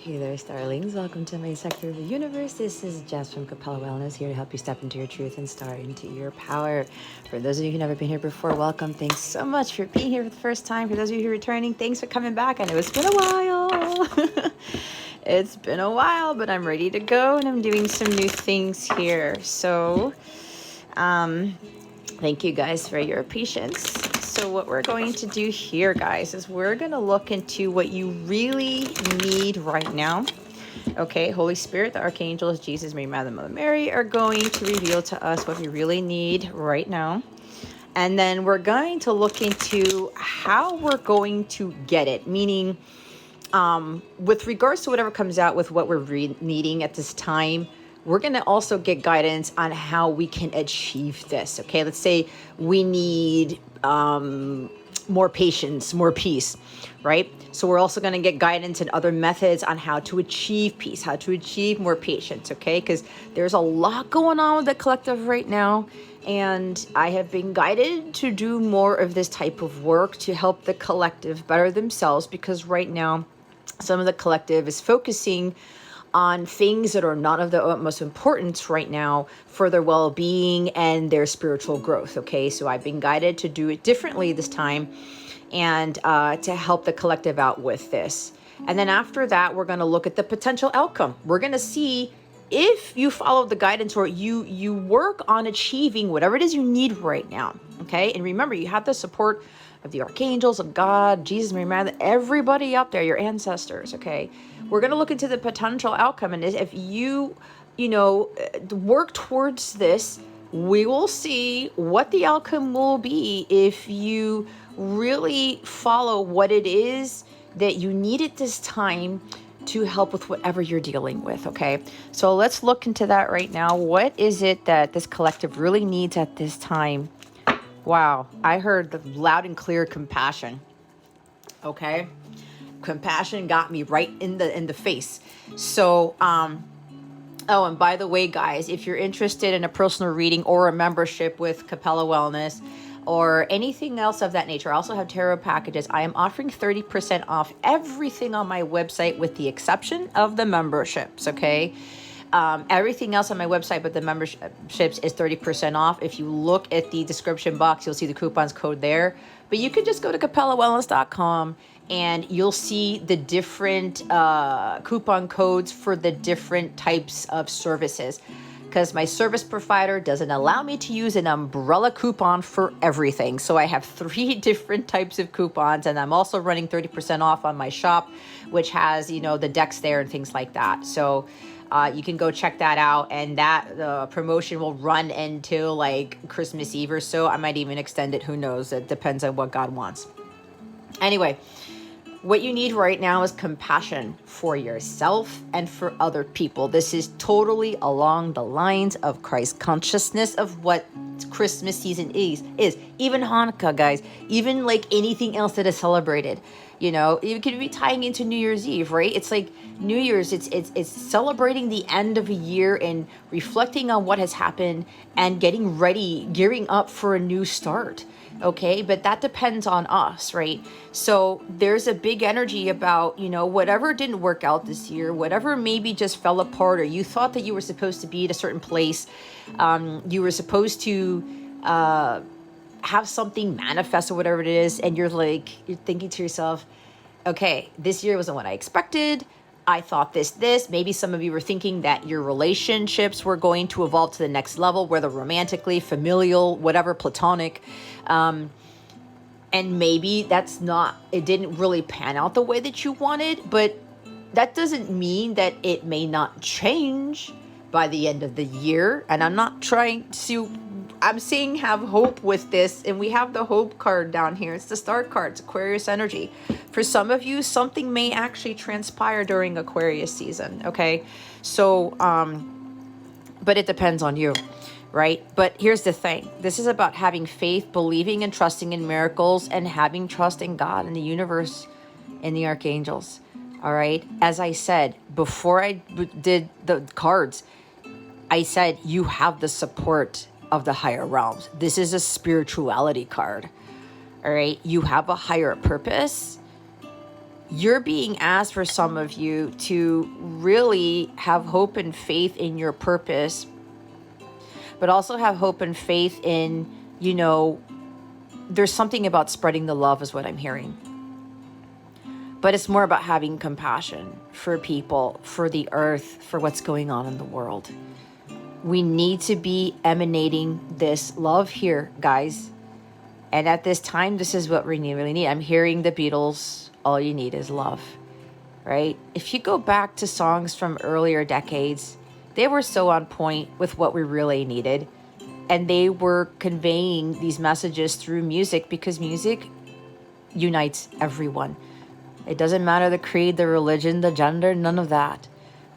Hey there, starlings. Welcome to my sector of the universe. This is Jess from Capella Wellness, here to help you step into your truth and start into your power. For those of you who've never been here before, welcome. Thanks so much for being here for the first time. For those of you who are returning, thanks for coming back. I know it's been a while. It's been a while, but I'm ready to go, and I'm doing some new things here. So, thank you guys for your patience. So what we're going to do here, guys, is we're going to look into what you really need right now. Okay, Holy Spirit, the Archangels, Jesus, Mary, Magdalene, Mother Mary are going to reveal to us what we really need right now. And then we're going to look into how we're going to get it, meaning with regards to whatever comes out with what we're needing at this time, we're going to also get guidance on how we can achieve this. Okay, let's say we need more patience, more peace, right? So we're also going to get guidance and other methods on how to achieve peace, how to achieve more patience, okay? Because there's a lot going on with the collective right now. And I have been guided to do more of this type of work to help the collective better themselves, because right now, some of the collective is focusing on things that are not of the utmost importance right now for their well-being and their spiritual growth. Okay, so I've been guided to do it differently this time, and to help the collective out with this. And then after that, we're going to look at the potential outcome. We're going to see if you follow the guidance, or you work on achieving whatever it is you need right now. Okay, and remember, you have the support of the Archangels, of God, Jesus, Mary, Magdalene, everybody up there, your ancestors. Okay, we're going to look into the potential outcome, and if you work towards this, we will see what the outcome will be if you really follow what it is that you need at this time to help with whatever you're dealing with. Okay, so let's look into that right now. What is it that this collective really needs at this time? Wow, I heard the loud and clear compassion. Okay, compassion got me right in the face. So oh, and by the way, guys, if you're interested in a personal reading or a membership with Capella Wellness or anything else of that nature, I also have tarot packages. I am offering 30% off everything on my website with the exception of the memberships, okay? Everything else on my website but the memberships is 30% off. If you look at the description box, you'll see the coupons code there. But you can just go to capellawellness.com and you'll see the different coupon codes for the different types of services. Because my service provider doesn't allow me to use an umbrella coupon for everything. So I have 3 different types of coupons, and I'm also running 30% off on my shop, which has, the decks there and things like that. So you can go check that out, and that promotion will run until like Christmas Eve or so. I might even extend it. Who knows? It depends on what God wants. Anyway, what you need right now is compassion for yourself and for other people. This is totally along the lines of Christ consciousness of what Christmas season is. Even Hanukkah, guys, even like anything else that is celebrated. It could be tying into New Year's Eve, right? It's like New Year's, it's celebrating the end of a year and reflecting on what has happened and getting ready, gearing up for a new start. Okay, but that depends on us, right? So there's a big energy about, whatever didn't work out this year, whatever maybe just fell apart, or you thought that you were supposed to be at a certain place, you were supposed to have something manifest or whatever it is, and you're thinking to yourself, okay, this year wasn't what I expected. I thought this. Maybe some of you were thinking that your relationships were going to evolve to the next level, whether romantically, familial, whatever, platonic. And maybe it didn't really pan out the way that you wanted, but that doesn't mean that it may not change by the end of the year. And I'm saying have hope with this, and we have the hope card down here. It's the star card. It's Aquarius energy. For some of you, something may actually transpire during Aquarius season, okay? So, but it depends on you, right? But here's the thing. This is about having faith, believing and trusting in miracles, and having trust in God and the universe and the archangels, all right? As I said, before I did the cards, I said you have the support of the higher realms. This is a spirituality card. All right. You have a higher purpose. You're being asked, for some of you, to really have hope and faith in your purpose, but also have hope and faith in, there's something about spreading the love is what I'm hearing. But it's more about having compassion for people, for the earth, for what's going on in the world. We need to be emanating this love here, guys. And at this time, this is what we really need. I'm hearing the Beatles, all you need is love, right? If you go back to songs from earlier decades, they were so on point with what we really needed. And they were conveying these messages through music, because music unites everyone. It doesn't matter the creed, the religion, the gender, none of that.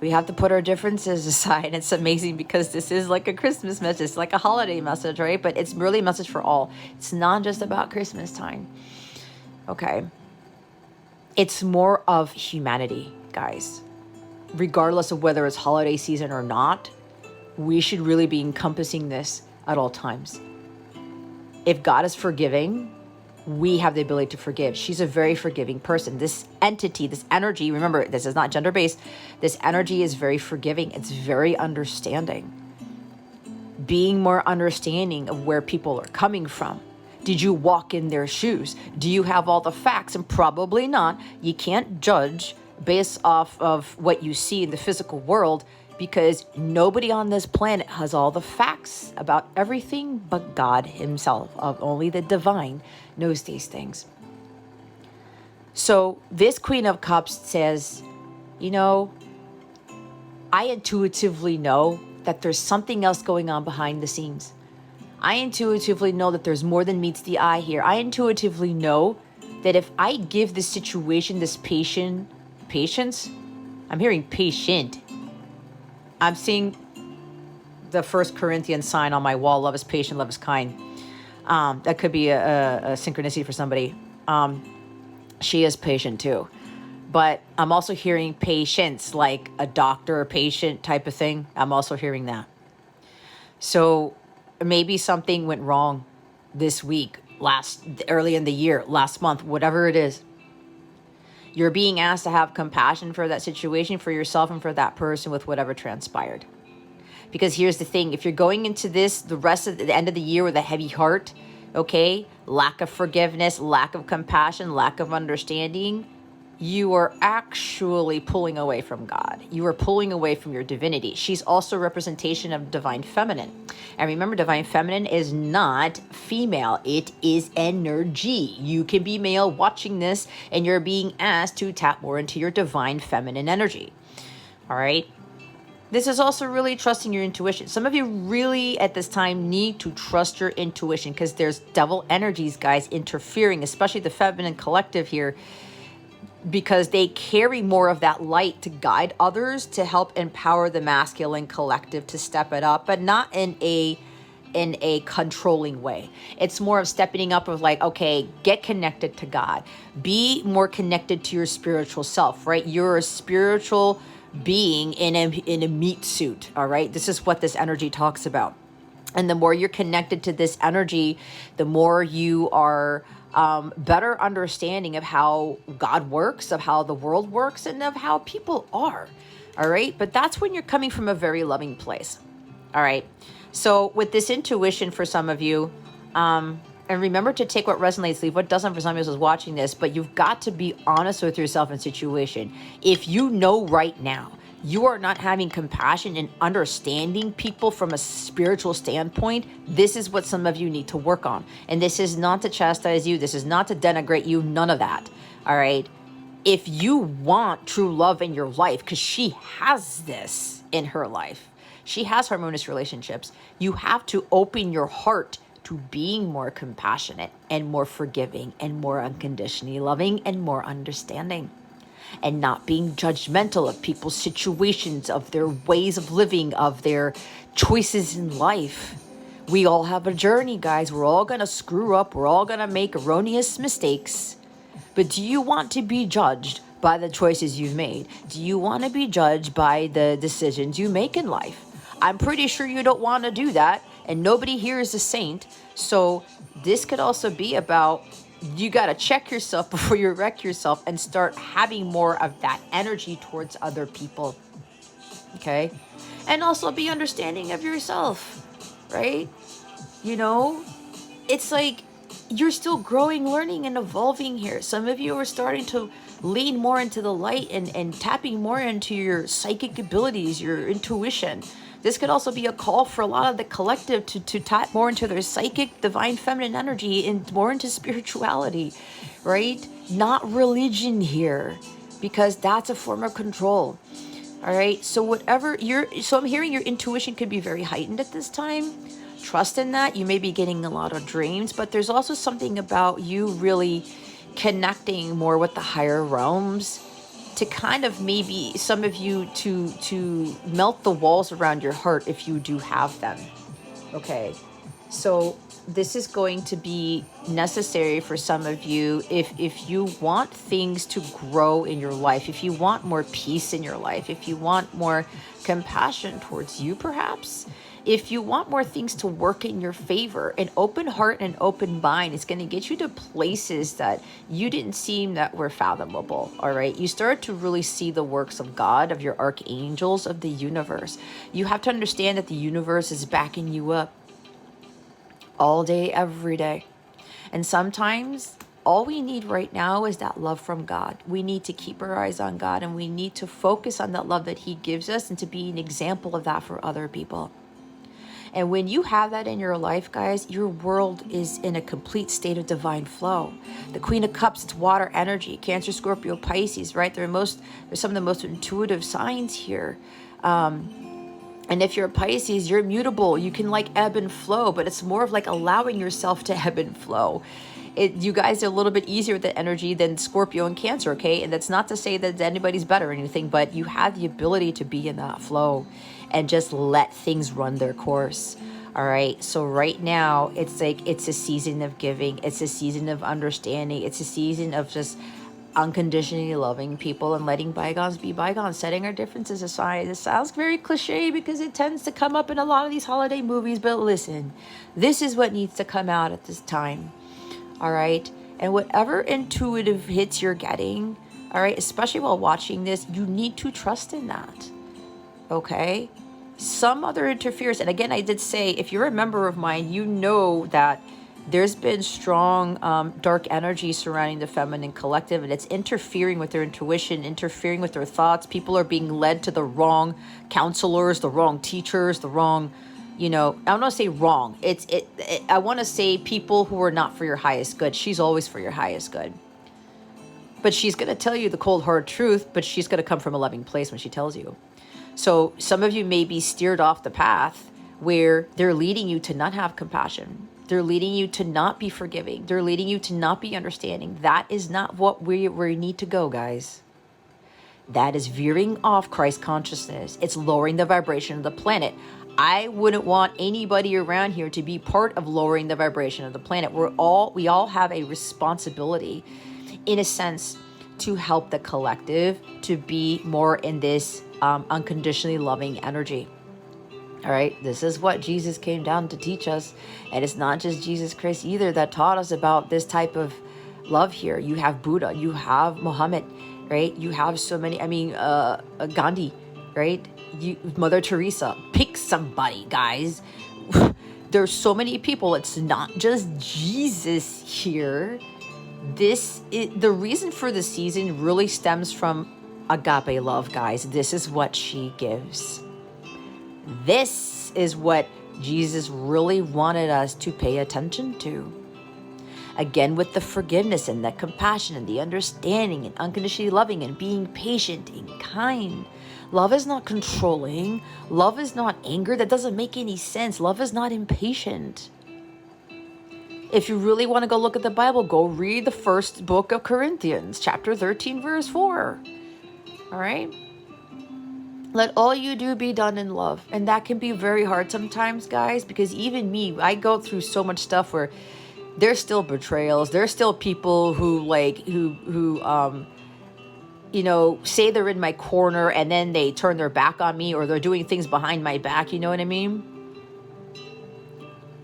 We have to put our differences aside. It's amazing because this is like a Christmas message. It's like a holiday message, right? But it's really a message for all. It's not just about Christmas time. Okay. It's more of humanity, guys. Regardless of whether it's holiday season or not, we should really be encompassing this at all times. If God is forgiving, we have the ability to forgive. She's a very forgiving person. This entity, this energy, remember, this is not gender-based. This energy is very forgiving. It's very understanding. Being more understanding of where people are coming from. Did you walk in their shoes? Do you have all the facts? And probably not. You can't judge based off of what you see in the physical world, because nobody on this planet has all the facts about everything but God himself. Only the divine knows these things. So this Queen of Cups says, I intuitively know that there's something else going on behind the scenes. I intuitively know that there's more than meets the eye here. I intuitively know that if I give this situation this patience, I'm hearing patient. I'm seeing the 1 Corinthians sign on my wall. Love is patient, love is kind. That could be a synchronicity for somebody. She is patient too. But I'm also hearing patience, like a doctor or patient type of thing. I'm also hearing that. So maybe something went wrong this week, early in the year, last month, whatever it is. You're being asked to have compassion for that situation, for yourself, and for that person with whatever transpired. Because here's the thing, if you're going into this, the end of the year with a heavy heart, okay, lack of forgiveness, lack of compassion, lack of understanding, you are actually pulling away from God. You are pulling away from your divinity. She's also a representation of divine feminine. And remember, divine feminine is not female. It is energy. You can be male watching this, and you're being asked to tap more into your divine feminine energy. All right. This is also really trusting your intuition. Some of you really at this time need to trust your intuition, because there's devil energies, guys, interfering, especially the feminine collective here, because they carry more of that light to guide others, to help empower the masculine collective to step it up, but not in a controlling way. It's more of stepping up of like, okay, get connected to God. Be more connected to your spiritual self, right? You're a spiritual being in a meat suit, all right? This is what this energy talks about. And the more you're connected to this energy, the more you are better understanding of how God works, of how the world works, and of how people are. All right. But that's when you're coming from a very loving place. All right. So with this intuition for some of you, and remember to take what resonates, leave what doesn't for somebody else who's watching this, but you've got to be honest with yourself in situation. If you know right now you are not having compassion and understanding people from a spiritual standpoint, this is what some of you need to work on. And this is not to chastise you. This is not to denigrate you. None of that. All right. If you want true love in your life, because she has this in her life, she has harmonious relationships, you have to open your heart to being more compassionate and more forgiving and more unconditionally loving and more understanding. And not being judgmental of people's situations, of their ways of living, of their choices in life. We all have a journey, guys. We're all going to screw up. We're all going to make erroneous mistakes. But do you want to be judged by the choices you've made? Do you want to be judged by the decisions you make in life? I'm pretty sure you don't want to do that. And nobody here is a saint. So this could also be about you got to check yourself before you wreck yourself and start having more of that energy towards other people. Okay. And also be understanding of yourself, right? You know, it's like you're still growing, learning, and evolving here. Some of you are starting to lean more into the light and tapping more into your psychic abilities, your intuition. This could also be a call for a lot of the collective to tap more into their psychic, divine feminine energy and more into spirituality, right? Not religion here, because that's a form of control. All right. So I'm hearing your intuition could be very heightened at this time. Trust in that. You may be getting a lot of dreams, but there's also something about you really connecting more with the higher realms to kind of maybe some of you to melt the walls around your heart if you do have them. Okay. So this is going to be necessary for some of you if you want things to grow in your life, if you want more peace in your life, if you want more compassion towards you, perhaps, if you want more things to work in your favor. An open heart and an open mind is going to get you to places that you didn't seem that were fathomable. All right. You start to really see the works of God, of your archangels, of the universe. You have to understand that the universe is backing you up all day, every day. And sometimes all we need right now is that love from God. We need to keep our eyes on God, and we need to focus on that love that He gives us and to be an example of that for other people. And when you have that in your life, guys, your world is in a complete state of divine flow. The Queen of Cups, it's water energy. Cancer, Scorpio, Pisces, right? They're some of the most intuitive signs here. And if you're a Pisces, you're mutable. You can like ebb and flow, but it's more of like allowing yourself to ebb and flow. You guys are a little bit easier with the energy than Scorpio and Cancer, okay? And that's not to say that anybody's better or anything, but you have the ability to be in that flow and just let things run their course. All right. So right now, it's like it's a season of giving. It's a season of understanding. It's a season of just unconditionally loving people and letting bygones be bygones, setting our differences aside. This sounds very cliche because it tends to come up in a lot of these holiday movies, but listen, this is what needs to come out at this time. All right. And whatever intuitive hits you're getting, all right, especially while watching this, you need to trust in that. Okay. Some other interference. And again, I did say, if you're a member of mine, you know that there's been strong dark energy surrounding the feminine collective, and it's interfering with their intuition, interfering with their thoughts. People are being led to the wrong counselors, the wrong teachers, the wrong, I don't want to say wrong. I want to say people who are not for your highest good. She's always for your highest good. But she's going to tell you the cold, hard truth, but she's going to come from a loving place when she tells you. So some of you may be steered off the path where they're leading you to not have compassion. They're leading you to not be forgiving. They're leading you to not be understanding. That is not what we need to go, guys. That is veering off Christ consciousness. It's lowering the vibration of the planet. I wouldn't want anybody around here to be part of lowering the vibration of the planet. We all have a responsibility, in a sense, to help the collective to be more in this unconditionally loving energy. All right, this is what Jesus came down to teach us. And it's not just Jesus Christ either that taught us about this type of love here. You have Buddha, you have Muhammad, right? You have so many, Gandhi, right? Mother Teresa. Pick somebody, guys. There's so many people. It's not just Jesus here. The reason for the season really stems from agape love, guys. This is what she gives. This is what Jesus really wanted us to pay attention to. Again, with the forgiveness and the compassion and the understanding and unconditionally loving and being patient and kind. Love is not controlling. Love is not anger. That doesn't make any sense. Love is not impatient. If you really want to go look at the Bible, go read the first book of Corinthians, chapter 13, verse 4. All right? Let all you do be done in love. And that can be very hard sometimes, guys, because even me, I go through so much stuff where there's still betrayals. There's still people who say they're in my corner and then they turn their back on me, or they're doing things behind my back. You know what I mean?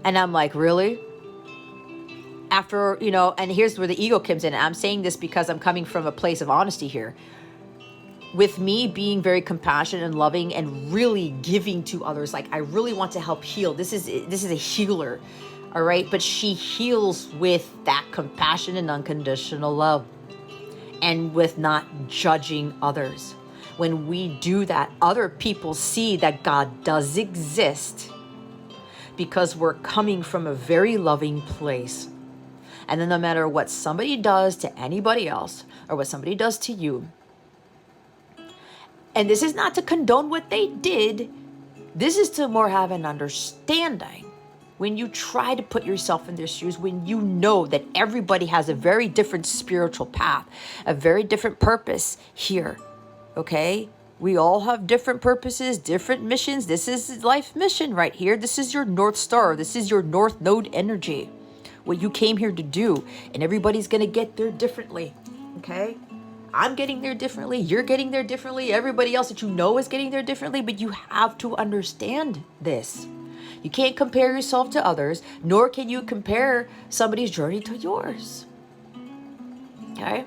And I'm like, really? after, you know, and here's where the ego comes in. I'm saying this because I'm coming from a place of honesty here. With me being very compassionate and loving and really giving to others, like I really want to help heal. This is a healer, all right? But she heals with that compassion and unconditional love, and with not judging others. When we do that, other people see that God does exist because we're coming from a very loving place. And then no matter what somebody does to anybody else or what somebody does to you, and this is not to condone what they did, this is to more have an understanding. When you try to put yourself in their shoes, when you know that everybody has a very different spiritual path, a very different purpose here, okay? We all have different purposes, different missions. This is life mission right here. This is your North Star. This is your North Node energy, what you came here to do. And everybody's going to get there differently, okay? I'm getting there differently. You're getting there differently. Everybody else that you know is getting there differently. But you have to understand this. You can't compare yourself to others, nor can you compare somebody's journey to yours. Okay?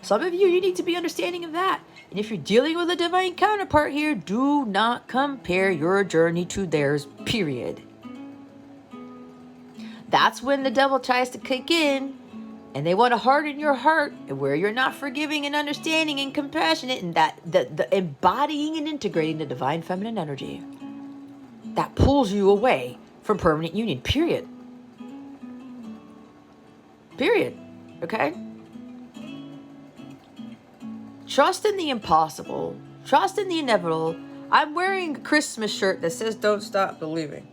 Some of you need to be understanding of that. And if you're dealing with a divine counterpart here, do not compare your journey to theirs, period. That's when the devil tries to kick in, and they want to harden your heart, and where you're not forgiving and understanding and compassionate, and that the embodying and integrating the divine feminine energy that pulls you away from permanent union, period. Period. Okay? Trust in the impossible. Trust in the inevitable. I'm wearing a Christmas shirt that says don't stop believing.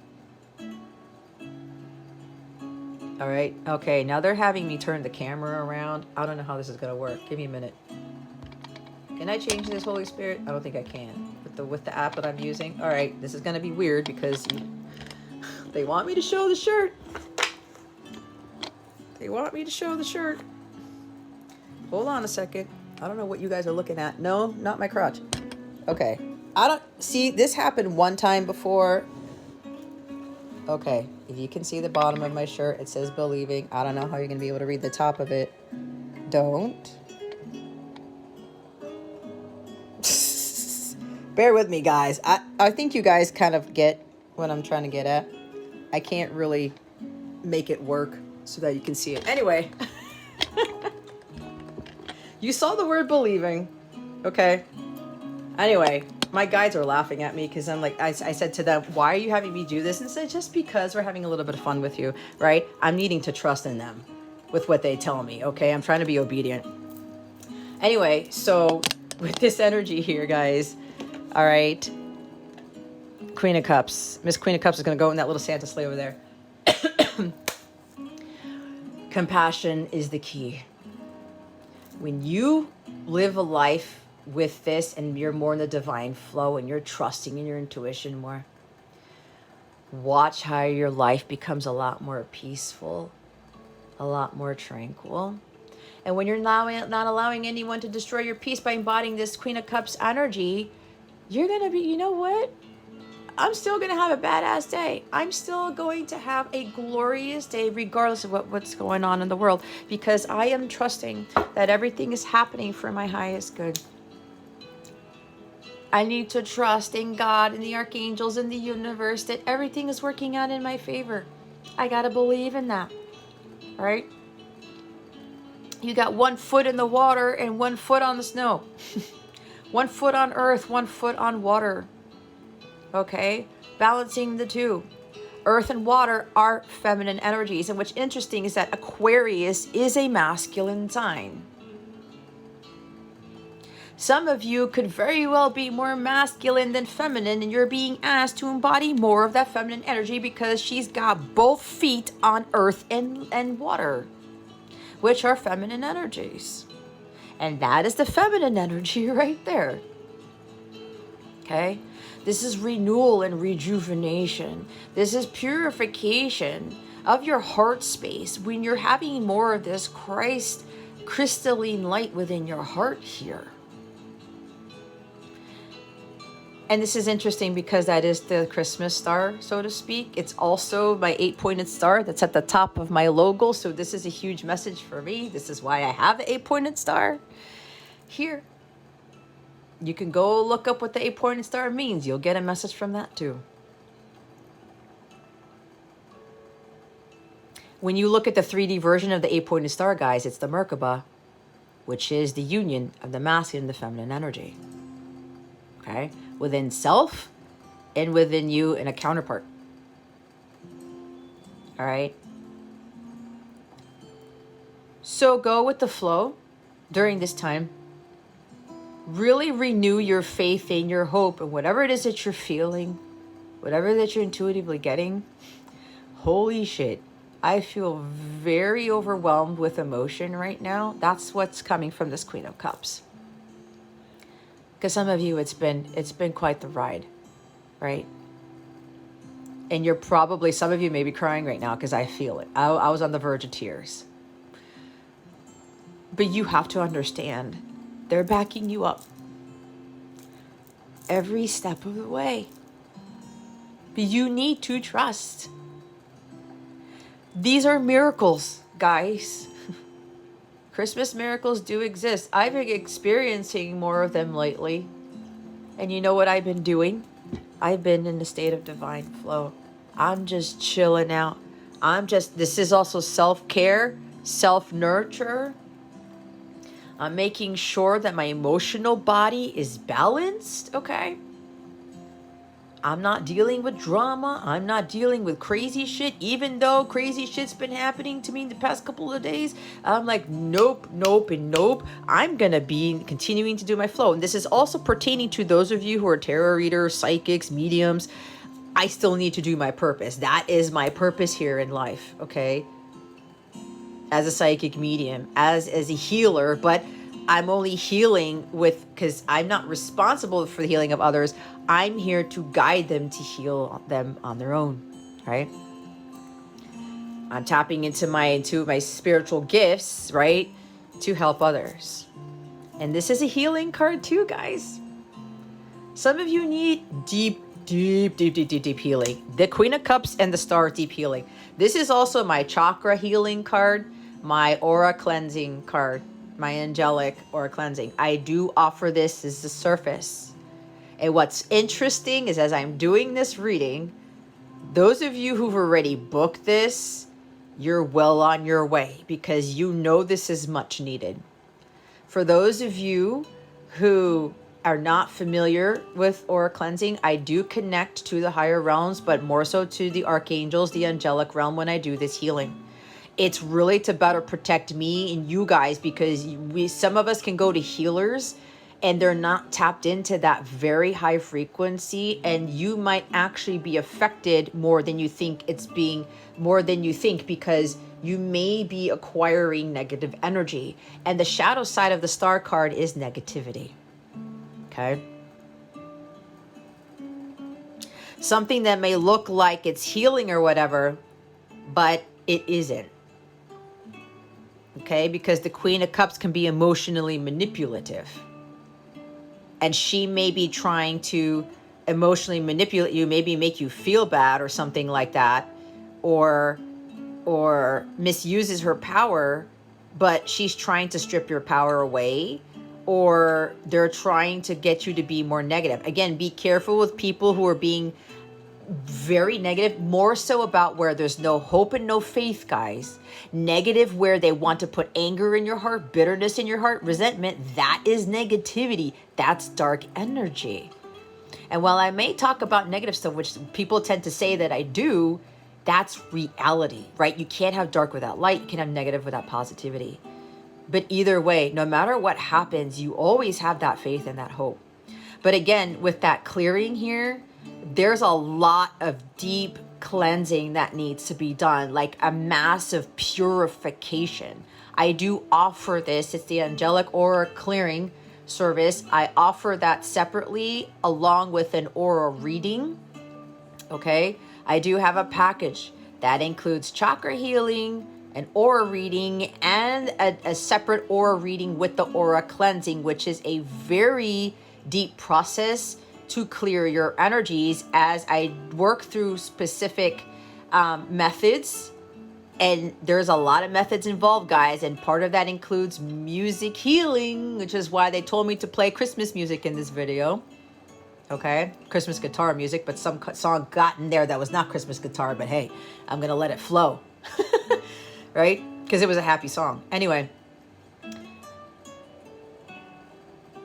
All right. Okay. Now they're having me turn the camera around. I don't know how this is going to work. Give me a minute. Can I change this, Holy Spirit? I don't think I can. With the app that I'm using. All right. This is going to be weird because they want me to show the shirt. They want me to show the shirt. Hold on a second. I don't know what you guys are looking at. No, not my crotch. Okay. I don't see, this happened one time before. Okay. If you can see the bottom of my shirt, it says believing. I don't know how you're going to be able to read the top of it. Don't. Bear with me, guys. I think you guys kind of get what I'm trying to get at. I can't really make it work so that you can see it. Anyway. You saw the word believing. Okay. Anyway, my guides are laughing at me because I'm like, I said to them, why are you having me do this? And said, just because we're having a little bit of fun with you, right? I'm needing to trust in them with what they tell me, okay? I'm trying to be obedient. Anyway, so with this energy here, guys, all right, Queen of Cups. Miss Queen of Cups is going to go in that little Santa sleigh over there. Compassion is the key. When you live a life with this and you're more in the divine flow and you're trusting in your intuition more, watch how your life becomes a lot more peaceful, a lot more tranquil. And when you're not allowing anyone to destroy your peace by embodying this Queen of Cups energy, you're going to be, you know what? I'm still going to have a badass day. I'm still going to have a glorious day regardless of what's going on in the world, because I am trusting that everything is happening for my highest good. I need to trust in God and the archangels and the universe that everything is working out in my favor. I got to believe in that. All right? You got 1 foot in the water and 1 foot on the snow. 1 foot on earth, 1 foot on water. Okay, balancing the two. Earth and water are feminine energies, and what's interesting is that Aquarius is a masculine sign. Some of you could very well be more masculine than feminine, and you're being asked to embody more of that feminine energy because she's got both feet on earth and water, which are feminine energies. And that is the feminine energy right there. Okay? This is renewal and rejuvenation. This is purification of your heart space when you're having more of this Christ crystalline light within your heart here. And this is interesting because that is the Christmas star, so to speak. It's also my 8-pointed star that's at the top of my logo. So this is a huge message for me. This is why I have an 8-pointed star here. You can go look up what the 8-pointed star means. You'll get a message from that too. When you look at the 3D version of the 8-pointed star, guys, it's the Merkaba, which is the union of the masculine and the feminine energy. Okay? Within self and within you and a counterpart. All right? So go with the flow during this time. Really renew your faith and your hope and whatever it is that you're feeling, whatever that you're intuitively getting. Holy shit. I feel very overwhelmed with emotion right now. That's what's coming from this Queen of Cups. Because some of you, it's been quite the ride, right? And you're probably, some of you may be crying right now because I feel it. I was on the verge of tears. But you have to understand, they're backing you up every step of the way. But you need to trust. These are miracles, guys. Christmas miracles do exist. I've been experiencing more of them lately. And you know what I've been doing? I've been in a state of divine flow. I'm just chilling out. This is also self-care, self-nurture. I'm making sure that my emotional body is balanced, okay? I'm not dealing with drama. I'm not dealing with crazy shit, even though crazy shit's been happening to me in the past couple of days. I'm like, nope, nope, and nope. I'm going to be continuing to do my flow. And this is also pertaining to those of you who are tarot readers, psychics, mediums. I still need to do my purpose. That is my purpose here in life, okay? As a psychic medium, as a healer, but I'm only healing because I'm not responsible for the healing of others. I'm here to guide them to heal them on their own, right? I'm tapping into my spiritual gifts, right? To help others. And this is a healing card too, guys. Some of you need deep healing. The Queen of Cups and the Star, deep healing. This is also my chakra healing card, my aura cleansing card, my angelic aura cleansing. I do offer this as the surface. And what's interesting is as I'm doing this reading, those of you who've already booked this, you're well on your way because you know this is much needed. For those of you who are not familiar with aura cleansing, I do connect to the higher realms, but more so to the archangels, the angelic realm when I do this healing. It's really to better protect me and you guys because some of us can go to healers and they're not tapped into that very high frequency, and you might actually be affected more than you think because you may be acquiring negative energy. And the shadow side of the star card is negativity. Okay? Something that may look like it's healing or whatever, but it isn't. Okay? Because the Queen of Cups can be emotionally manipulative. And she may be trying to emotionally manipulate you, maybe make you feel bad or something like that, or misuses her power, but she's trying to strip your power away, or they're trying to get you to be more negative. Again, be careful with people who are being very negative, more so about where there's no hope and no faith, guys. Negative where they want to put anger in your heart, bitterness in your heart, resentment. That is negativity. That's dark energy. And while I may talk about negative stuff, which people tend to say that I do, that's reality, right? You can't have dark without light. You can't have negative without positivity. But either way, no matter what happens, you always have that faith and that hope. But again, with that clearing here, there's a lot of deep cleansing that needs to be done, like a massive purification. I do offer this. It's the angelic aura clearing service. I offer that separately along with an aura reading. Okay. I do have a package that includes chakra healing, an aura reading, and a separate aura reading with the aura cleansing, which is a very deep process to clear your energies as I work through specific methods. And there's a lot of methods involved, guys. And part of that includes music healing, which is why they told me to play Christmas music in this video. Okay, Christmas guitar music, but some song got in there that was not Christmas guitar, but hey, I'm gonna let it flow, right? Because it was a happy song. Anyway,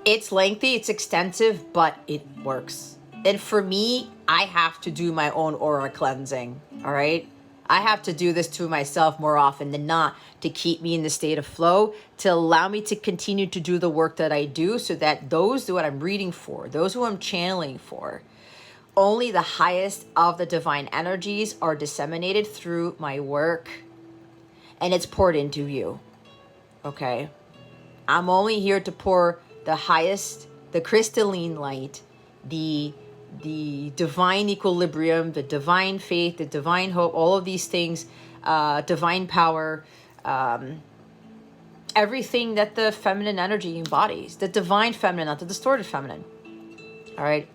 it's lengthy, it's extensive, but it works. And for me, I have to do my own aura cleansing, all right? I have to do this to myself more often than not to keep me in the state of flow, to allow me to continue to do the work that I do, so that those who I'm reading for, those who I'm channeling for, only the highest of the divine energies are disseminated through my work, and it's poured into you, okay? I'm only here to pour the highest, the crystalline light, the divine equilibrium, the divine faith, the divine hope, all of these things, divine power, everything that the feminine energy embodies, the divine feminine, not the distorted feminine. All right.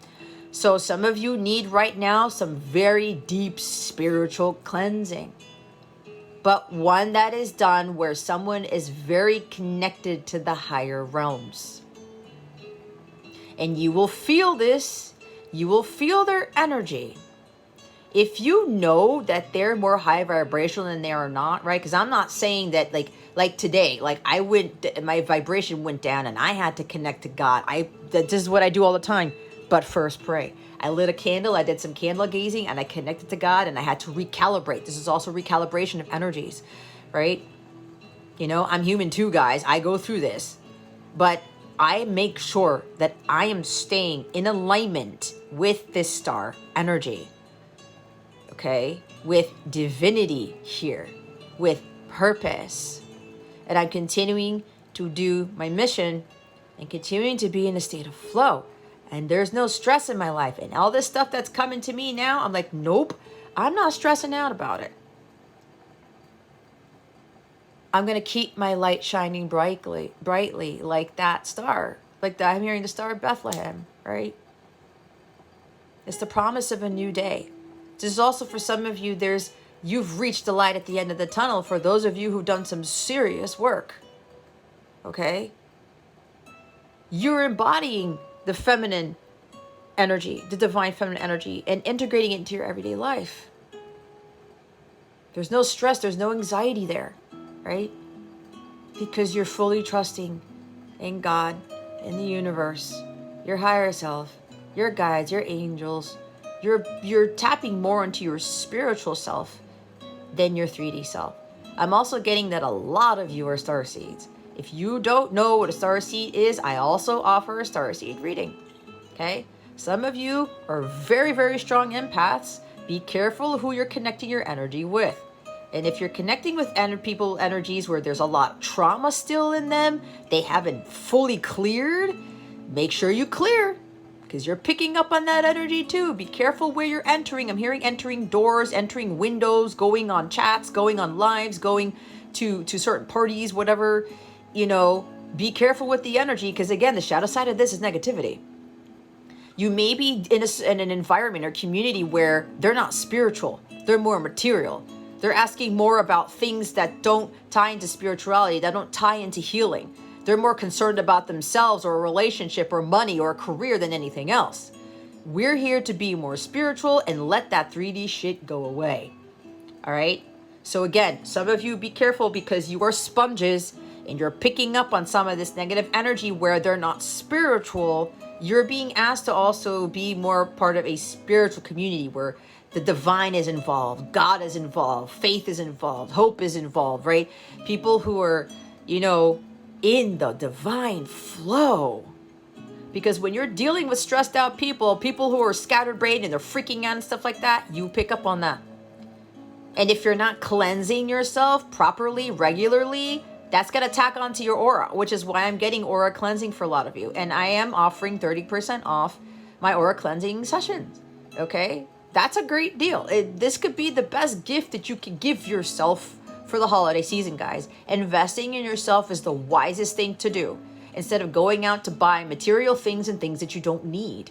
So some of you need right now some very deep spiritual cleansing, but one that is done where someone is very connected to the higher realms. And you will feel this. You will feel their energy. If you know that they're more high vibrational than they are not, right? Because I'm not saying that like today, like my vibration went down and I had to connect to God. This is what I do all the time. But first pray. I lit a candle, I did some candle gazing, and I connected to God, and I had to recalibrate. This is also recalibration of energies, right? You know, I'm human too, guys. I go through this. But I make sure that I am staying in alignment with this star energy, okay? With divinity here, with purpose. And I'm continuing to do my mission and continuing to be in a state of flow. And there's no stress in my life. And all this stuff that's coming to me now, I'm like, nope, I'm not stressing out about it. I'm going to keep my light shining brightly like that star. Like that, I'm hearing the star of Bethlehem, right? It's the promise of a new day. This is also for some of you, you've reached the light at the end of the tunnel for those of you who've done some serious work. Okay? You're embodying the feminine energy, the divine feminine energy, and integrating it into your everyday life. There's no stress, there's no anxiety there, right? Because you're fully trusting in God, in the universe, your higher self, your guides, your angels. You're tapping more into your spiritual self than your 3D self. I'm also getting that a lot of you are starseeds. If you don't know what a starseed is, I also offer a starseed reading. Okay? Some of you are very, very strong empaths. Be careful who you're connecting your energy with. And if you're connecting with people energies where there's a lot of trauma still in them, they haven't fully cleared, make sure you clear, because you're picking up on that energy too. Be careful where you're entering. I'm hearing entering doors, entering windows, going on chats, going on lives, going to certain parties, whatever, you know. Be careful with the energy, because again, the shadow side of this is negativity. You may be in an environment or community where they're not spiritual, they're more material. They're asking more about things that don't tie into spirituality, that don't tie into healing. They're more concerned about themselves or a relationship or money or a career than anything else. We're here to be more spiritual and let that 3D shit go away. All right? So again, some of you be careful, because you are sponges and you're picking up on some of this negative energy where they're not spiritual. You're being asked to also be more part of a spiritual community where the divine is involved, God is involved, faith is involved, hope is involved, right? People who are, you know, in the divine flow. Because when you're dealing with stressed out people who are scattered brain and they're freaking out and stuff like that, you pick up on that. And if you're not cleansing yourself properly, regularly, that's going to tack onto your aura, which is why I'm getting aura cleansing for a lot of you. And I am offering 30% off my aura cleansing sessions, okay? That's a great deal. This could be the best gift that you can give yourself for the holiday season, guys. Investing in yourself is the wisest thing to do, instead of going out to buy material things and things that you don't need,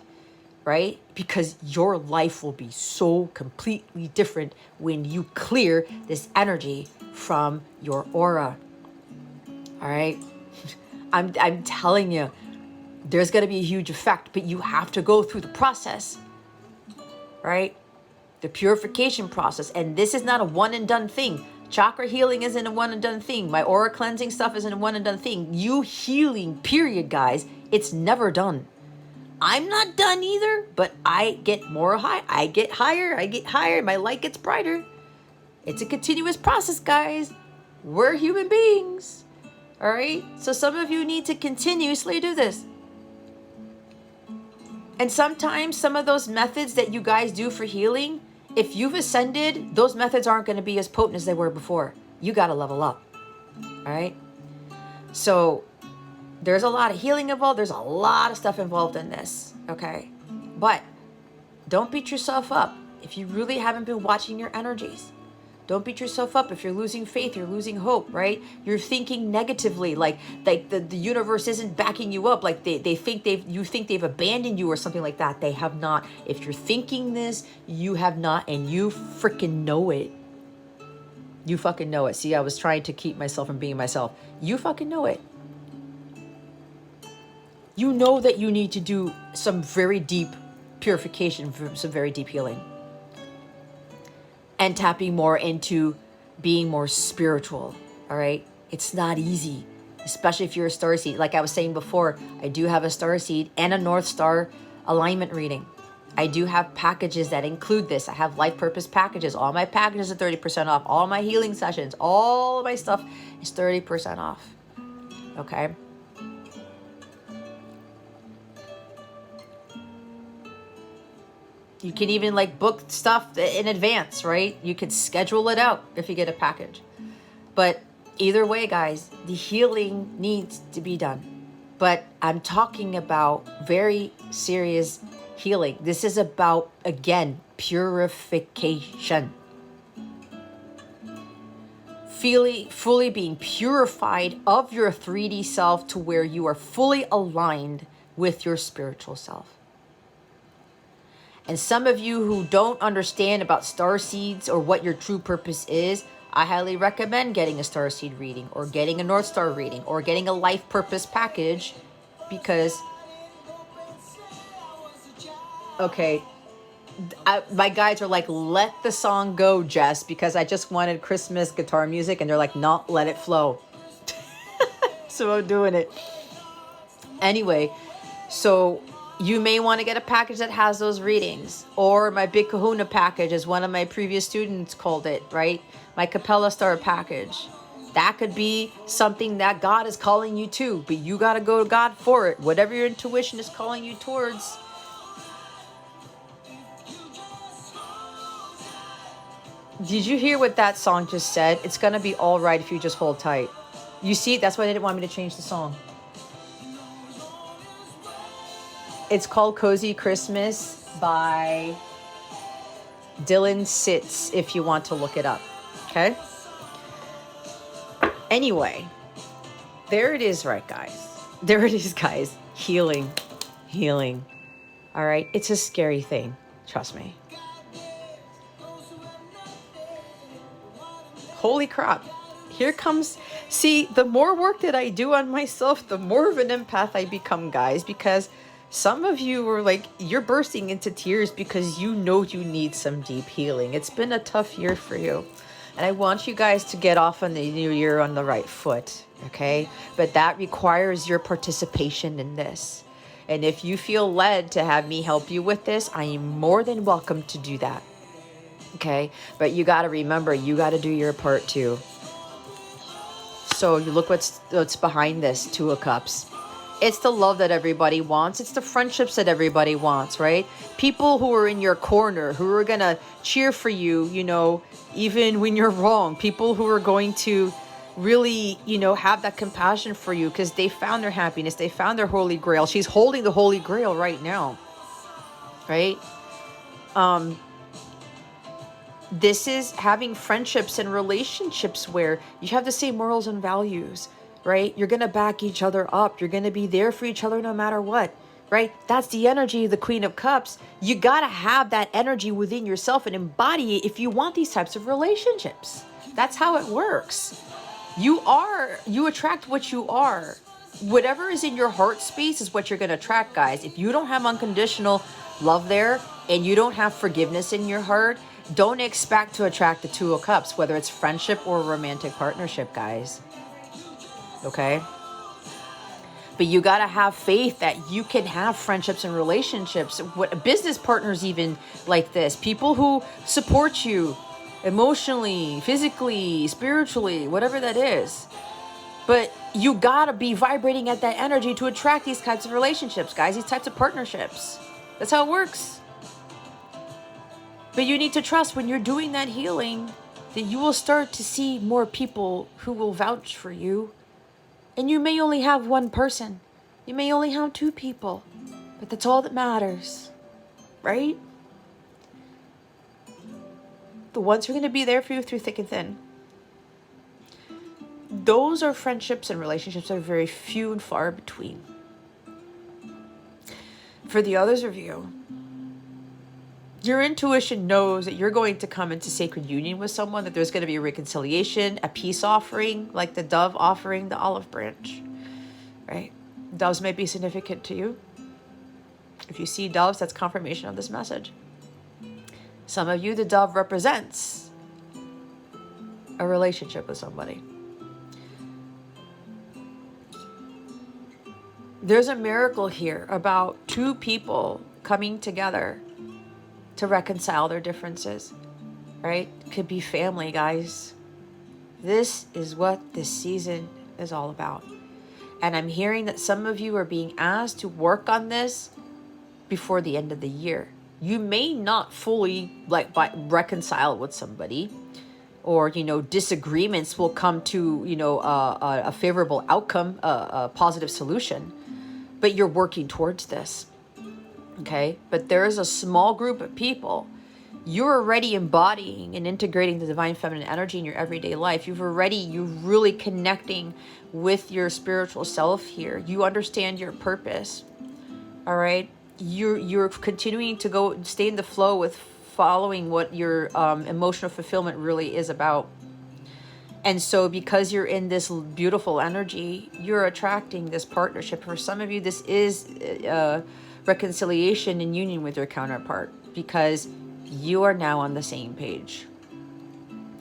right? Because your life will be so completely different when you clear this energy from your aura. All right? I'm telling you, there's going to be a huge effect, but you have to go through the process, right? The purification process. And this is not a one and done thing. Chakra healing isn't a one and done thing. My aura cleansing stuff isn't a one and done thing. You healing, period, guys, it's never done. I'm not done either, but I get more high. I get higher. My light gets brighter. It's a continuous process, guys. We're human beings. All right? So some of you need to continuously do this. And sometimes some of those methods that you guys do for healing, if you've ascended, those methods aren't going to be as potent as they were before. You got to level up. All right? So there's a lot of healing involved. There's a lot of stuff involved in this. Okay? But don't beat yourself up if you really haven't been watching your energies. Don't beat yourself up if you're losing faith, you're losing hope, right? You're thinking negatively, like the universe isn't backing you up, like you think they've abandoned you or something like that. They have not. If you're thinking this, you have not, and you freaking know it. You fucking know it. See, I was trying to keep myself from being myself. You fucking know it. You know that you need to do some very deep purification, some very deep healing. And tapping more into being more spiritual, all right? It's not easy, especially if you're a starseed. Like I was saying before, I do have a starseed and a North Star alignment reading. I do have packages that include this. I have life purpose packages. All my packages are 30% off. All my healing sessions, all of my stuff is 30% off, okay? You can even like book stuff in advance, right? You could schedule it out if you get a package. But either way, guys, the healing needs to be done. But I'm talking about very serious healing. This is about, again, purification. Fully being purified of your 3D self to where you are fully aligned with your spiritual self. And some of you who don't understand about starseeds or what your true purpose is, I highly recommend getting a starseed reading or getting a North Star reading or getting a life purpose package because, okay, my guides are like, let the song go, Jess, because I just wanted Christmas guitar music and they're like, no, let it flow. So I'm doing it. Anyway, so you may want to get a package that has those readings, or my Big Kahuna package, as one of my previous students called it, right? My Capella Star package. That could be something that God is calling you to, but you got to go to God for it. Whatever your intuition is calling you towards. Did you hear what that song just said? It's going to be all right if you just hold tight. You see, that's why they didn't want me to change the song. It's called Cozy Christmas by Dylan Sitz, if you want to look it up. Okay? Anyway, there it is, right, guys? There it is, guys. Healing. Healing. All right? It's a scary thing. Trust me. Holy crap. Here comes... See, the more work that I do on myself, the more of an empath I become, guys, because some of you are like, you're bursting into tears because you know you need some deep healing. It's been a tough year for you. And I want you guys to get off on the new year on the right foot, okay? But that requires your participation in this. And if you feel led to have me help you with this, I am more than welcome to do that, okay? But you got to remember, you got to do your part too. So you look what's behind this Two of Cups. It's the love that everybody wants. It's the friendships that everybody wants, right? People who are in your corner, who are going to cheer for you, you know, even when you're wrong. People who are going to really, you know, have that compassion for you because they found their happiness. They found their Holy Grail. She's holding the Holy Grail right now, right? This is having friendships and relationships where you have the same morals and values, right? You're going to back each other up. You're going to be there for each other no matter what. right? That's the energy of the Queen of Cups. You got to have that energy within yourself and embody it if you want these types of relationships. That's how it works. You attract what you are. Whatever is in your heart space is what you're going to attract, guys. If you don't have unconditional love there and you don't have forgiveness in your heart, don't expect to attract the Two of Cups, whether it's friendship or romantic partnership, guys. Okay? But you got to have faith that you can have friendships and relationships, what business partners even like this, people who support you emotionally, physically, spiritually, whatever that is. But you got to be vibrating at that energy to attract these types of relationships, guys, these types of partnerships. That's how it works. But you need to trust when you're doing that healing that you will start to see more people who will vouch for you. And you may only have one person. You may only have two people. But that's all that matters. Right? The ones who are going to be there for you through thick and thin. Those are friendships and relationships that are very few and far between. For the others of you, your intuition knows that you're going to come into sacred union with someone, that there's going to be a reconciliation, a peace offering, like the dove offering the olive branch, right? Doves may be significant to you. If you see doves, that's confirmation of this message. Some of you, the dove represents a relationship with somebody. There's a miracle here about two people coming together to reconcile their differences, right? It could be family, guys. This is what this season is all about. And I'm hearing that some of you are being asked to work on this before the end of the year. You may not fully reconcile with somebody, or, disagreements will come to, a favorable outcome, a positive solution, but you're working towards this. Okay, but there is a small group of people. You're already embodying and integrating the divine feminine energy in your everyday life. You're really connecting with your spiritual self here. You understand your purpose. All right, you're continuing to stay in the flow with following what your emotional fulfillment really is about. And so because you're in this beautiful energy, you're attracting this partnership. For some of you, this is reconciliation and union with your counterpart, because you are now on the same page.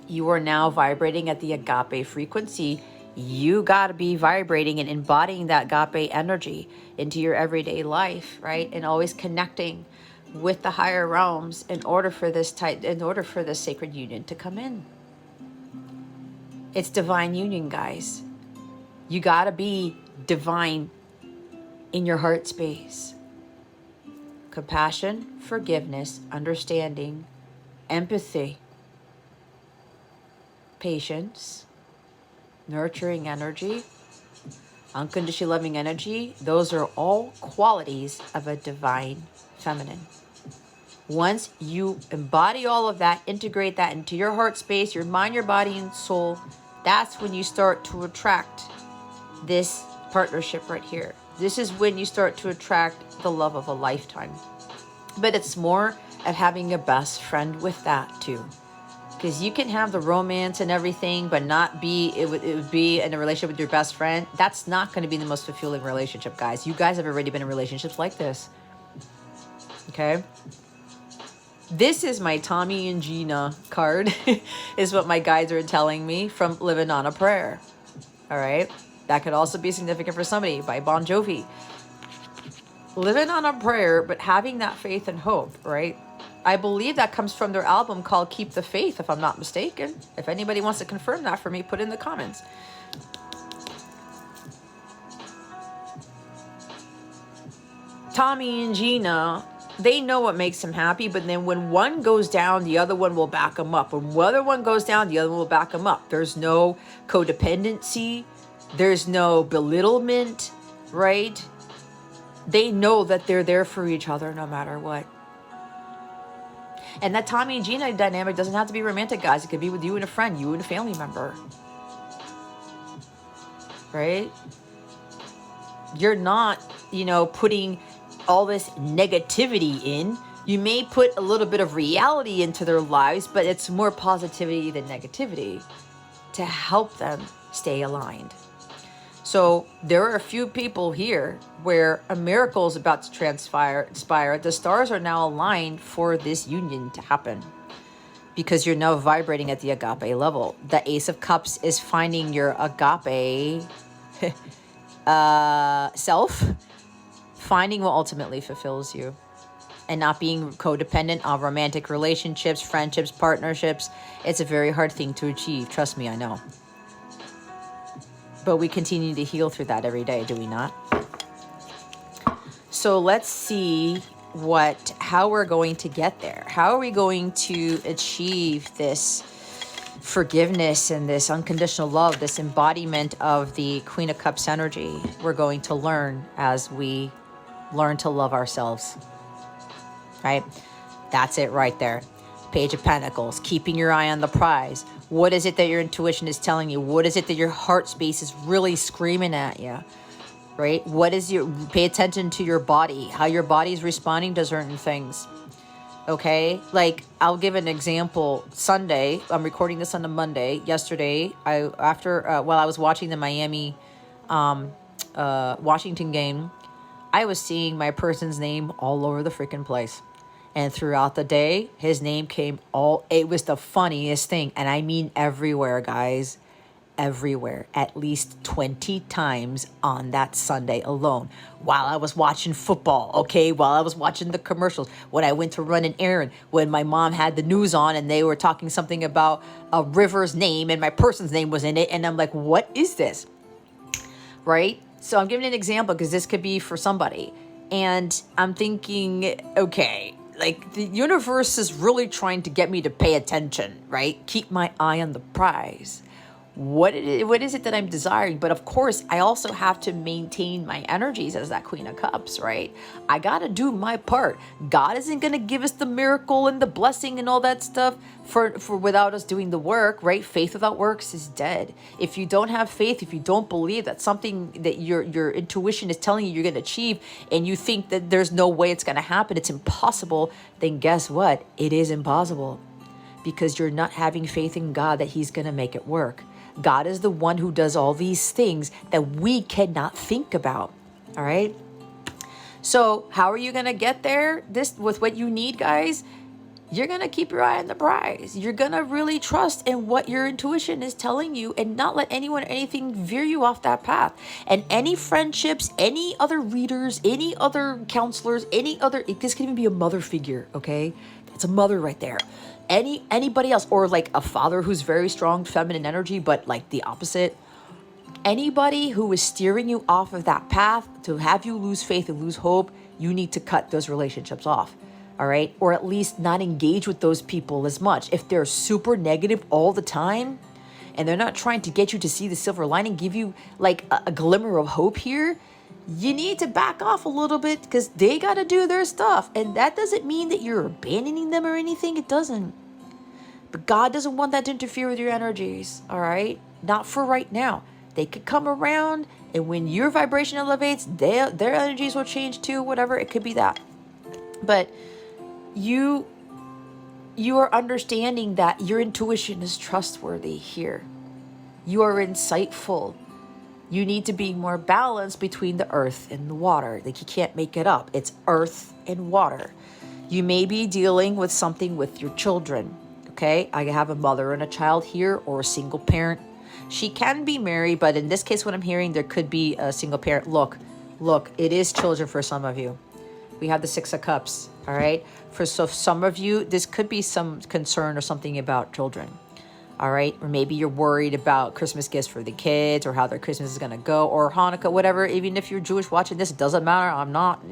You are now vibrating at the agape frequency. You got to be vibrating and embodying that agape energy into your everyday life, right? And always connecting with the higher realms in order for this sacred union to come in. It's divine union, guys. You got to be divine in your heart space. Compassion, forgiveness, understanding, empathy, patience, nurturing energy, unconditionally loving energy. Those are all qualities of a divine feminine. Once you embody all of that, integrate that into your heart space, your mind, your body, and soul, that's when you start to attract this partnership right here. This is when you start to attract the love of a lifetime. But it's more of having a best friend with that too. Because you can have the romance and everything, but not be, it would be in a relationship with your best friend. That's not going to be the most fulfilling relationship, guys. You guys have already been in relationships like this. Okay? This is my Tommy and Gina card, is what my guides are telling me from Living on a Prayer. All right? That could also be significant for somebody, by Bon Jovi. Living on a prayer, but having that faith and hope, right? I believe that comes from their album called Keep the Faith, if I'm not mistaken. If anybody wants to confirm that for me, put it in the comments. Tommy and Gina, they know what makes them happy, but then when one goes down, the other one will back them up. When the other one goes down, the other one will back them up. There's no codependency. There's no belittlement, right? They know that they're there for each other no matter what. And that Tommy and Gina dynamic doesn't have to be romantic, guys. It could be with you and a friend, you and a family member. Right? You're not, putting all this negativity in. You may put a little bit of reality into their lives, but it's more positivity than negativity to help them stay aligned. So there are a few people here where a miracle is about to transpire. The stars are now aligned for this union to happen, because you're now vibrating at the agape level. The Ace of Cups is finding your agape self, finding what ultimately fulfills you, and not being codependent on romantic relationships, friendships, partnerships. It's a very hard thing to achieve. Trust me, I know. But we continue to heal through that every day, do we not? So let's see how we're going to get there. How are we going to achieve this forgiveness and this unconditional love, this embodiment of the Queen of Cups energy? We're going to learn as we learn to love ourselves, right? That's it right there. Page of Pentacles, keeping your eye on the prize. What is it that your intuition is telling you? What is it that your heart space is really screaming at you? Right? Pay attention to your body, how your body is responding to certain things. Okay? Like, I'll give an example. Sunday, I'm recording this on a Monday. Yesterday, while I was watching the Miami, Washington game, I was seeing my person's name all over the freaking place. And throughout the day, his name came it was the funniest thing. And I mean everywhere, guys. Everywhere. At least 20 times on that Sunday alone. While I was watching football, okay? While I was watching the commercials. When I went to run an errand. When my mom had the news on and they were talking something about a river's name and my person's name was in it. And I'm like, what is this? Right? So I'm giving an example because this could be for somebody. And I'm thinking, okay, like the universe is really trying to get me to pay attention, right? Keep my eye on the prize. What is it that I'm desiring? But of course, I also have to maintain my energies as that Queen of Cups, right? I got to do my part. God isn't going to give us the miracle and the blessing and all that stuff for without us doing the work, right? Faith without works is dead. If you don't have faith, if you don't believe that something that your intuition is telling you you're going to achieve, and you think that there's no way it's going to happen, it's impossible, then guess what? It is impossible, because you're not having faith in God that He's going to make it work. God is the one who does all these things that we cannot think about. All right. So how are you going to get there? With what you need, guys, you're going to keep your eye on the prize. You're going to really trust in what your intuition is telling you and not let anyone or anything veer you off that path. And any friendships, any other readers, any other counselors, this can even be a mother figure. Okay. It's a mother right there. Anybody else, or like a father who's very strong feminine energy, but like the opposite. Anybody who is steering you off of that path to have you lose faith and lose hope, you need to cut those relationships off. All right. Or at least not engage with those people as much. If they're super negative all the time and they're not trying to get you to see the silver lining, give you like a glimmer of hope here, you need to back off a little bit, because they got to do their stuff. And that doesn't mean that you're abandoning them or anything. It doesn't. But God doesn't want that to interfere with your energies. All right. Not for right now. They could come around, and when your vibration elevates, their energies will change too, whatever. It could be that. But you are understanding that your intuition is trustworthy here. You are insightful. You need to be more balanced between the earth and the water. Like, you can't make it up. It's earth and water. You may be dealing with something with your children. Okay, I have a mother and a child here, or a single parent. She can be married, but in this case, what I'm hearing, there could be a single parent. Look, it is children for some of you. We have the Six of Cups, all right? For some of you, this could be some concern or something about children. All right. Or maybe you're worried about Christmas gifts for the kids, or how their Christmas is going to go, or Hanukkah, whatever. Even if you're Jewish watching this, it doesn't matter. I'm not,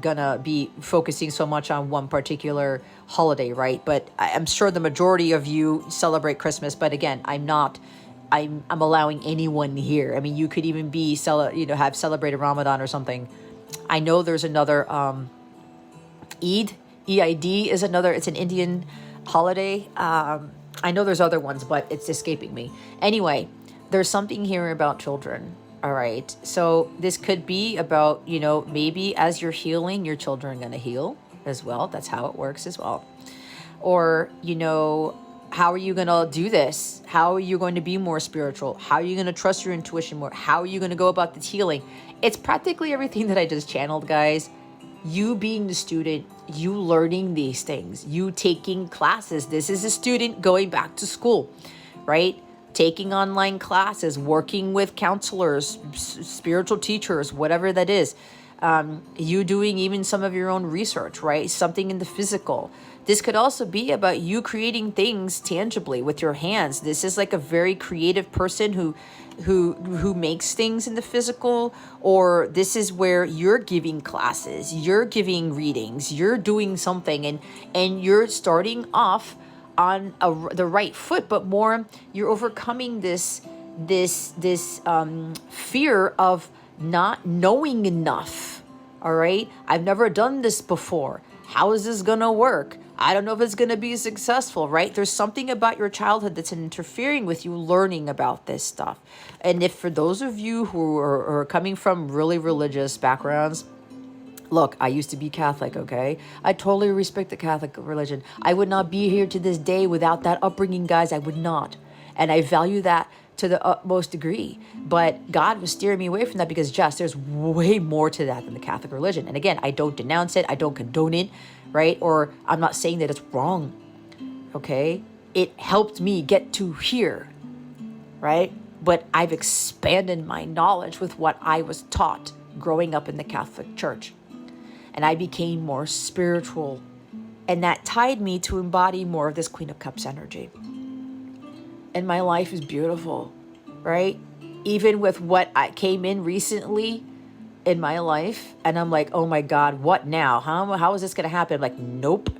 gonna be focusing so much on one particular holiday, right? But I'm sure the majority of you celebrate Christmas. But again, I'm allowing anyone here. I mean, you could even be, have celebrated Ramadan or something. I know there's another Eid. EID is another. It's an Indian holiday. I know there's other ones, but it's escaping me. Anyway, there's something here about children. All right. So this could be about, you know, maybe as you're healing, your children are going to heal as well. That's how it works as well. Or, you know, how are you going to do this? How are you going to be more spiritual? How are you going to trust your intuition more? How are you going to go about this healing? It's practically everything that I just channeled, guys. You being the student, you learning these things, you taking classes. This is a student going back to school, right? Taking online classes, working with counselors, spiritual teachers, whatever that is. You doing even some of your own research, right? Something in the physical. This could also be about you creating things tangibly with your hands. This is like a very creative person who makes things in the physical, or this is where you're giving classes, you're giving readings, you're doing something, and you're starting off on the right foot, but more you're overcoming this fear of not knowing enough. All right, I've never done this before. How is this gonna work? I don't know if it's gonna be successful, right? There's something about your childhood that's interfering with you learning about this stuff. And if for those of you who are coming from really religious backgrounds, look, I used to be Catholic, okay? I totally respect the Catholic religion. I would not be here to this day without that upbringing, guys. I would not. And I value that to the utmost degree. But God was steering me away from that because, Jess, there's way more to that than the Catholic religion. And again, I don't denounce it. I don't condone it, right? Or I'm not saying that it's wrong, okay? It helped me get to here, right? But I've expanded my knowledge with what I was taught growing up in the Catholic Church. And I became more spiritual. And that tied me to embody more of this Queen of Cups energy. And my life is beautiful, right? Even with what I came in recently in my life. And I'm like, oh my God, what now? How is this going to happen? I'm like, nope.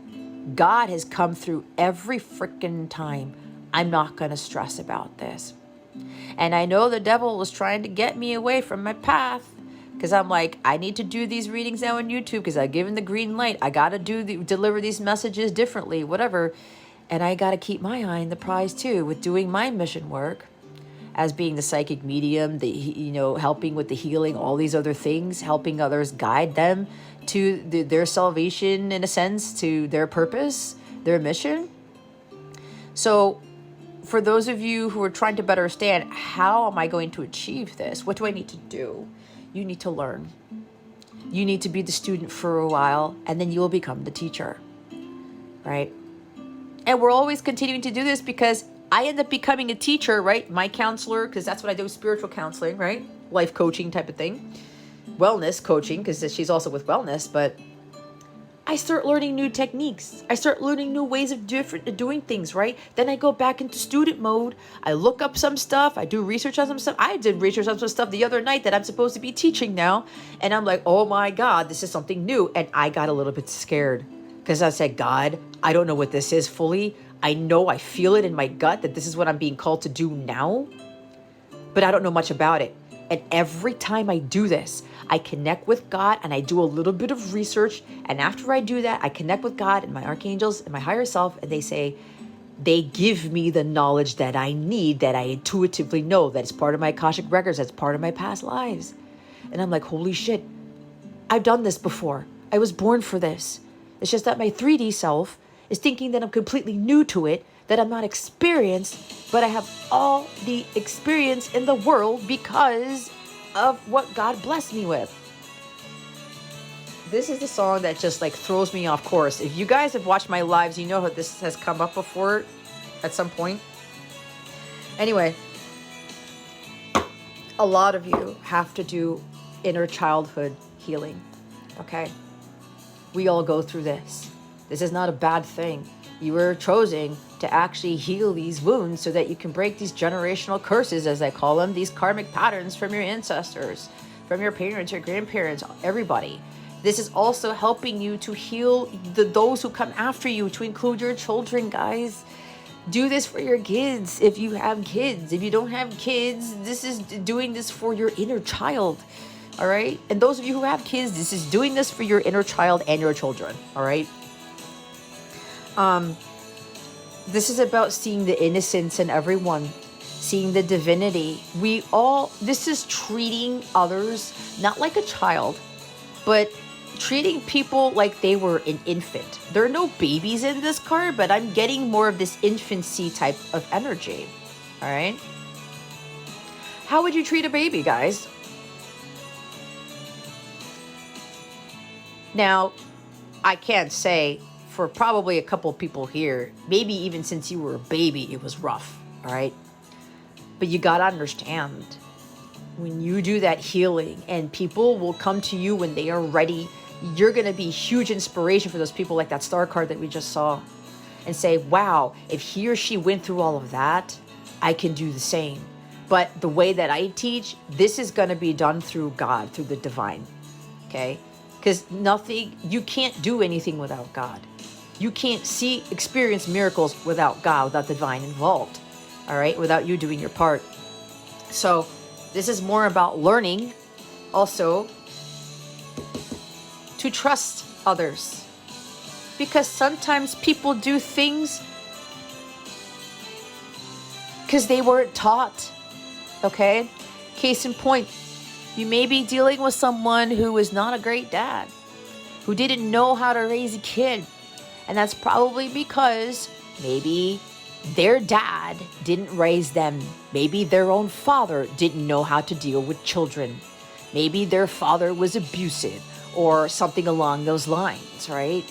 God has come through every freaking time. I'm not going to stress about this. And I know the devil was trying to get me away from my path. Because I'm like, I need to do these readings now on YouTube because I've given the green light. I got to deliver these messages differently, whatever. And I got to keep my eye on the prize too with doing my mission work as being the psychic medium, helping with the healing, all these other things, helping others, guide them to their salvation in a sense, to their purpose, their mission. So for those of you who are trying to better understand, how am I going to achieve this? What do I need to do? You need to learn. You need to be the student for a while, and then you will become the teacher, right? And we're always continuing to do this because I end up becoming a teacher, right? My counselor, because that's what I do, spiritual counseling, right? Life coaching type of thing. Wellness coaching, because she's also with wellness, but I start learning new techniques. I start learning new ways of doing things, right? Then I go back into student mode. I look up some stuff. I do research on some stuff. I did research on some stuff the other night that I'm supposed to be teaching now. And I'm like, oh my God, this is something new. And I got a little bit scared because I said, God, I don't know what this is fully. I know I feel it in my gut that this is what I'm being called to do now, but I don't know much about it. And every time I do this, I connect with God and I do a little bit of research. And after I do that, I connect with God and my archangels and my higher self. And they give me the knowledge that I need, that I intuitively know, that it's part of my Akashic records, that's part of my past lives. And I'm like, holy shit, I've done this before. I was born for this. It's just that my 3D self is thinking that I'm completely new to it, that I'm not experienced, but I have all the experience in the world because of what God blessed me with. This is the song that just like throws me off course. If you guys have watched my lives, you know how this has come up before at some point. Anyway, a lot of you have to do inner childhood healing, okay? We all go through this. This is not a bad thing. You were chosen to actually heal these wounds so that you can break these generational curses, as I call them, these karmic patterns from your ancestors, from your parents, your grandparents, everybody. This is also helping you to heal those who come after you, to include your children, guys. Do this for your kids if you have kids. If you don't have kids, this is doing this for your inner child, all right? And those of you who have kids, this is doing this for your inner child and your children, all right? This is about seeing the innocence in everyone, seeing the divinity. This is treating others not like a child, but treating people like they were an infant. There are no babies in this card, but I'm getting more of this infancy type of energy. All right. How would you treat a baby, guys? Now, I can't say for probably a couple of people here, maybe even since you were a baby, it was rough. All right. But you got to understand, when you do that healing and people will come to you when they are ready, you're going to be huge inspiration for those people, like that star card that we just saw, and say, wow, if he or she went through all of that, I can do the same. But the way that I teach, this is going to be done through God, through the divine. Okay? Because you can't do anything without God. You can't experience miracles without God, without the divine involved. All right? Without you doing your part. So this is more about learning also to trust others. Because sometimes people do things because they weren't taught. Okay? Case in point, you may be dealing with someone who is not a great dad, who didn't know how to raise a kid. And that's probably because maybe their dad didn't raise them. Maybe their own father didn't know how to deal with children. Maybe their father was abusive or something along those lines, right?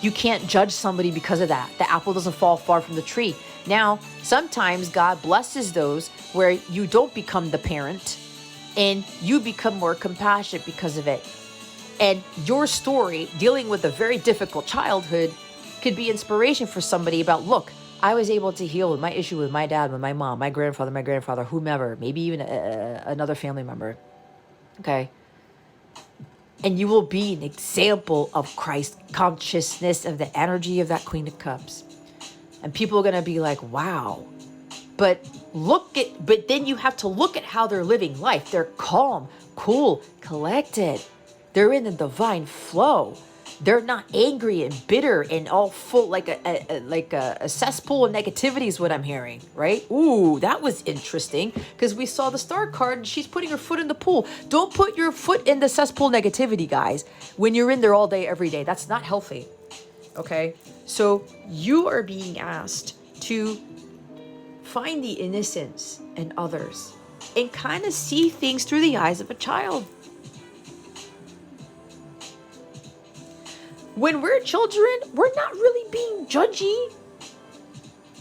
You can't judge somebody because of that. The apple doesn't fall far from the tree. Now, sometimes God blesses those where you don't become the parent and you become more compassionate because of it. And your story, dealing with a very difficult childhood, could be inspiration for somebody about, look, I was able to heal with my issue with my dad, with my mom, my grandfather, whomever, maybe even another family member. Okay. And you will be an example of Christ consciousness, of the energy of that Queen of Cups. And people are going to be like, wow. But then you have to look at how they're living life. They're calm, cool, collected. They're in the divine flow. They're not angry and bitter and all full like a cesspool of negativity is what I'm hearing, right? Ooh, that was interesting because we saw the star card and she's putting her foot in the pool. Don't put your foot in the cesspool negativity, guys, when you're in there all day, every day. That's not healthy, okay? So you are being asked to find the innocence in others and kind of see things through the eyes of a child. When we're children, we're not really being judgy.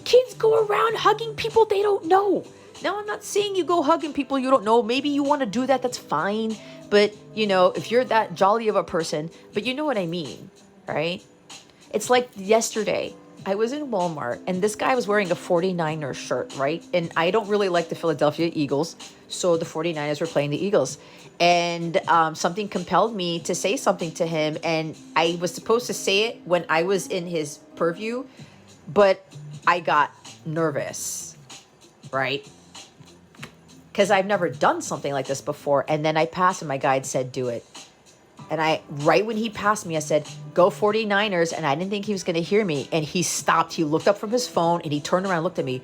Kids go around hugging people they don't know. Now, I'm not saying you go hugging people you don't know. Maybe you want to do that, that's fine. But, if you're that jolly of a person, but you know what I mean, right? It's like yesterday, I was in Walmart and this guy was wearing a 49ers shirt, right? And I don't really like the Philadelphia Eagles. So the 49ers were playing the Eagles. And something compelled me to say something to him. And I was supposed to say it when I was in his purview, but I got nervous, right? Because I've never done something like this before. And then I passed and my guide said, do it. And right when he passed me, I said, go 49ers. And I didn't think he was going to hear me. And he stopped. He looked up from his phone and he turned around and looked at me.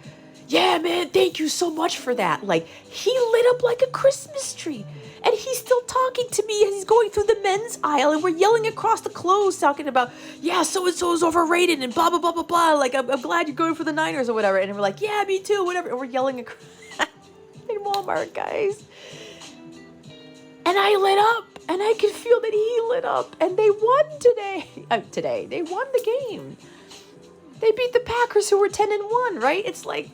Yeah, man, thank you so much for that. Like, he lit up like a Christmas tree. And he's still talking to me as he's going through the men's aisle. And we're yelling across the clothes, talking about, yeah, so-and-so is overrated and blah, blah, blah, blah, blah. Like, I'm glad you're going for the Niners or whatever. And we're like, yeah, me too, whatever. And we're yelling across in Walmart, guys. And I lit up. And I could feel that he lit up. And they won today. They won the game. They beat the Packers, who were 10-1, right? It's like,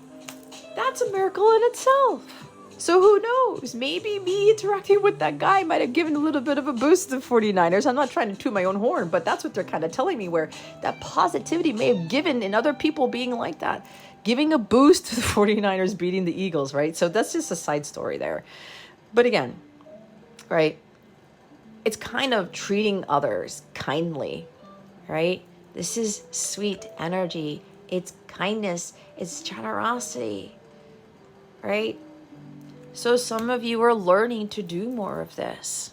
that's a miracle in itself. So who knows? Maybe me interacting with that guy might have given a little bit of a boost to the 49ers. I'm not trying to toot my own horn, but that's what they're kind of telling me, where that positivity may have given in other people being like that, giving a boost to the 49ers beating the Eagles, right? So that's just a side story there. But again, right? It's kind of treating others kindly, right? This is sweet energy. It's kindness. It's generosity, right? So some of you are learning to do more of this.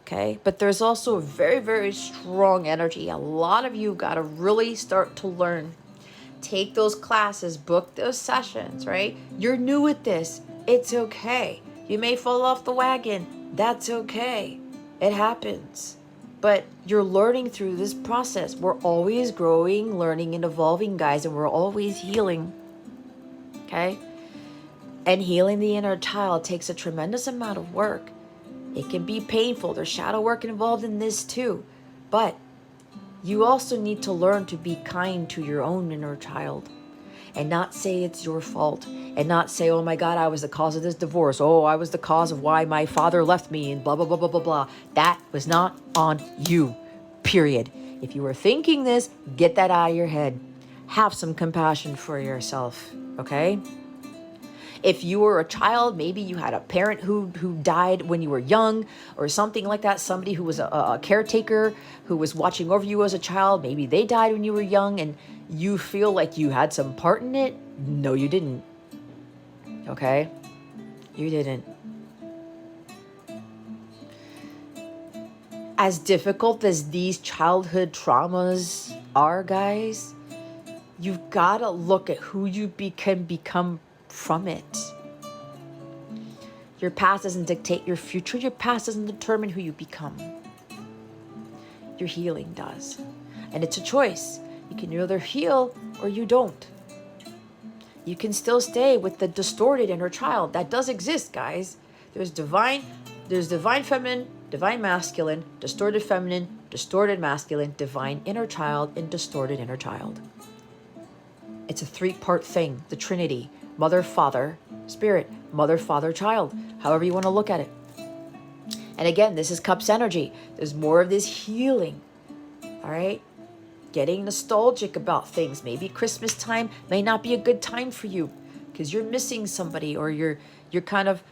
Okay? But there's also a very, very strong energy. A lot of you got to really start to learn take those classes, book those sessions, right? You're new at this. It's okay. You may fall off the wagon. That's okay. It happens. But you're learning through this process. We're always growing, learning, and evolving, guys, and we're always healing. Okay? And healing the inner child takes a tremendous amount of work. It can be painful. There's shadow work involved in this too. But you also need to learn to be kind to your own inner child and not say it's your fault and not say, oh my God, I was the cause of this divorce. Oh, I was the cause of why my father left me and blah, blah, blah, blah, blah, blah. That was not on you, period. If you were thinking this, get that out of your head. Have some compassion for yourself, okay? If you were a child, maybe you had a parent who died when you were young or something like that. Somebody who was a caretaker who was watching over you as a child. Maybe they died when you were young and you feel like you had some part in it. No, you didn't. Okay? You didn't. As difficult as these childhood traumas are, guys, you've got to look at who you can become from it. Your past doesn't dictate your future. Your past doesn't determine who you become. Your healing does. And it's a choice. You can either heal or you don't. You can still stay with the distorted inner child. That does exist, guys. There's divine feminine, divine masculine, distorted feminine, distorted masculine, divine inner child, and distorted inner child. It's a 3-part thing, the Trinity. Mother, Father, Spirit. Mother, Father, Child. However you want to look at it. And again, this is Cups energy. There's more of this healing. All right? Getting nostalgic about things. Maybe Christmas time may not be a good time for you because you're missing somebody or you're kind of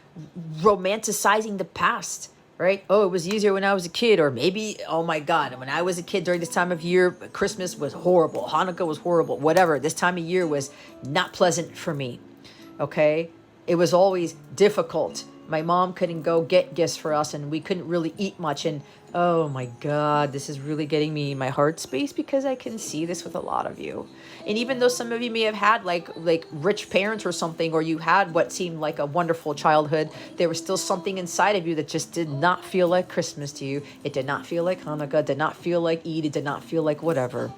romanticizing the past. Right? Oh, it was easier when I was a kid. Or maybe, oh my God, when I was a kid during this time of year, Christmas was horrible. Hanukkah was horrible. Whatever. This time of year was not pleasant for me. Okay? It was always difficult. My mom couldn't go get gifts for us and we couldn't really eat much. And oh my God, this is really getting me in my heart space because I can see this with a lot of you. And even though some of you may have had like rich parents or something, or you had what seemed like a wonderful childhood, there was still something inside of you that just did not feel like Christmas to you. It did not feel like Hanukkah, did not feel like Eid, it did not feel like whatever,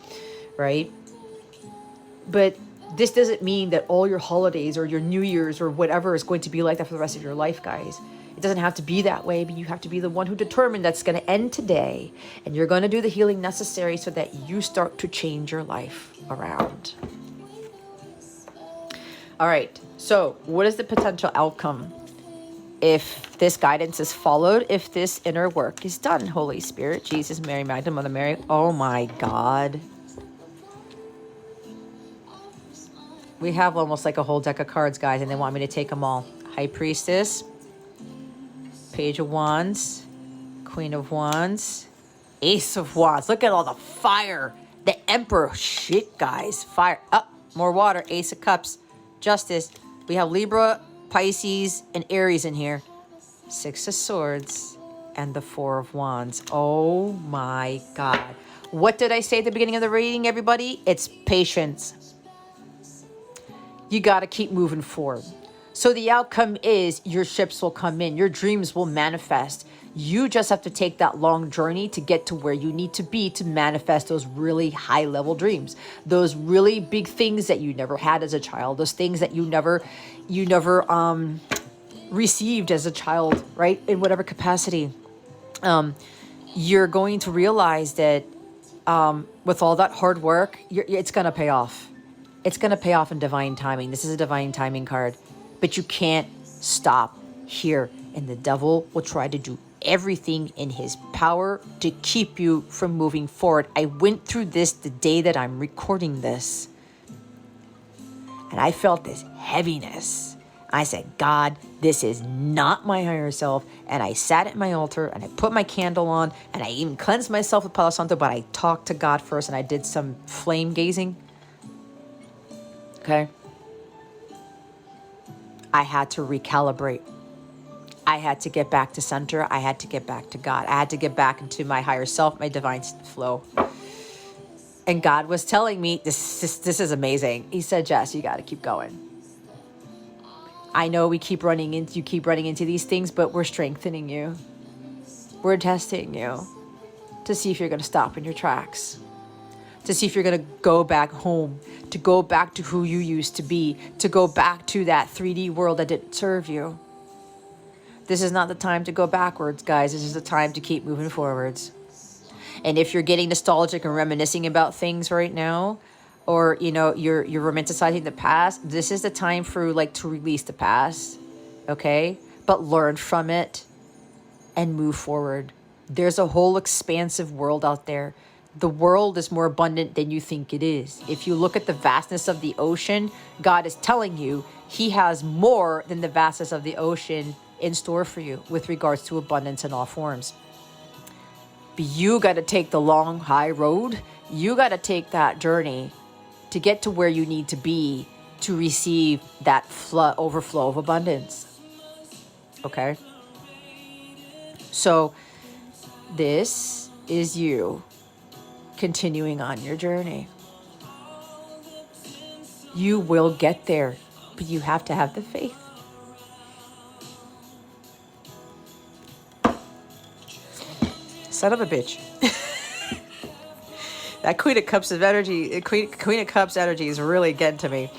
right? But this doesn't mean that all your holidays or your New Year's or whatever is going to be like that for the rest of your life, guys. It doesn't have to be that way, but you have to be the one who determined that's going to end today. And you're going to do the healing necessary so that you start to change your life around. All right. So what is the potential outcome if this guidance is followed, if this inner work is done? Holy Spirit, Jesus, Mary, Magdalene, Mother Mary. Oh my God. We have almost like a whole deck of cards, guys, and they want me to take them all. High Priestess, Page of Wands, Queen of Wands, Ace of Wands. Look at all the fire. The Emperor. Shit, guys. Fire. Up. More water. Ace of Cups. Justice. We have Libra, Pisces, and Aries in here. 6 of Swords and the 4 of Wands. Oh my God. What did I say at the beginning of the reading, everybody? It's patience. You got to keep moving forward. So the outcome is your ships will come in. Your dreams will manifest. You just have to take that long journey to get to where you need to be to manifest those really high level dreams. Those really big things that you never had as a child. Those things that you never received as a child, right? In whatever capacity. You're going to realize that with all that hard work, it's going to pay off. It's going to pay off in divine timing. This is a divine timing card. But you can't stop here. And the devil will try to do everything in his power to keep you from moving forward. I went through this the day that I'm recording this. And I felt this heaviness. I said, God, this is not my higher self. And I sat at my altar and I put my candle on and I even cleansed myself with Palo Santo, but I talked to God first and I did some flame gazing. Okay. I had to recalibrate. I had to get back to center. I had to get back to God. I had to get back into my higher self, my divine flow. And God was telling me, this is amazing. He said, Jess, you got to keep going. I know you keep running into these things, but we're strengthening you. We're testing you to see if you're going to stop in your tracks, to see if you're going to go back home, to go back to who you used to be, to go back to that 3D world that didn't serve you. This is not the time to go backwards, guys. This is the time to keep moving forwards. And if you're getting nostalgic and reminiscing about things right now, or, you know, you're romanticizing the past, this is the time for to release the past, okay? But learn from it and move forward. There's a whole expansive world out there. The world is more abundant than you think it is. If you look at the vastness of the ocean, God is telling you he has more than the vastness of the ocean in store for you with regards to abundance in all forms. But you got to take the long, high road. You got to take that journey to get to where you need to be to receive that overflow of abundance. Okay? So this is you continuing on your journey. You will get there, but you have to have the faith. Son of a bitch. That Queen of Cups of energy, Queen of Cups energy is really getting to me.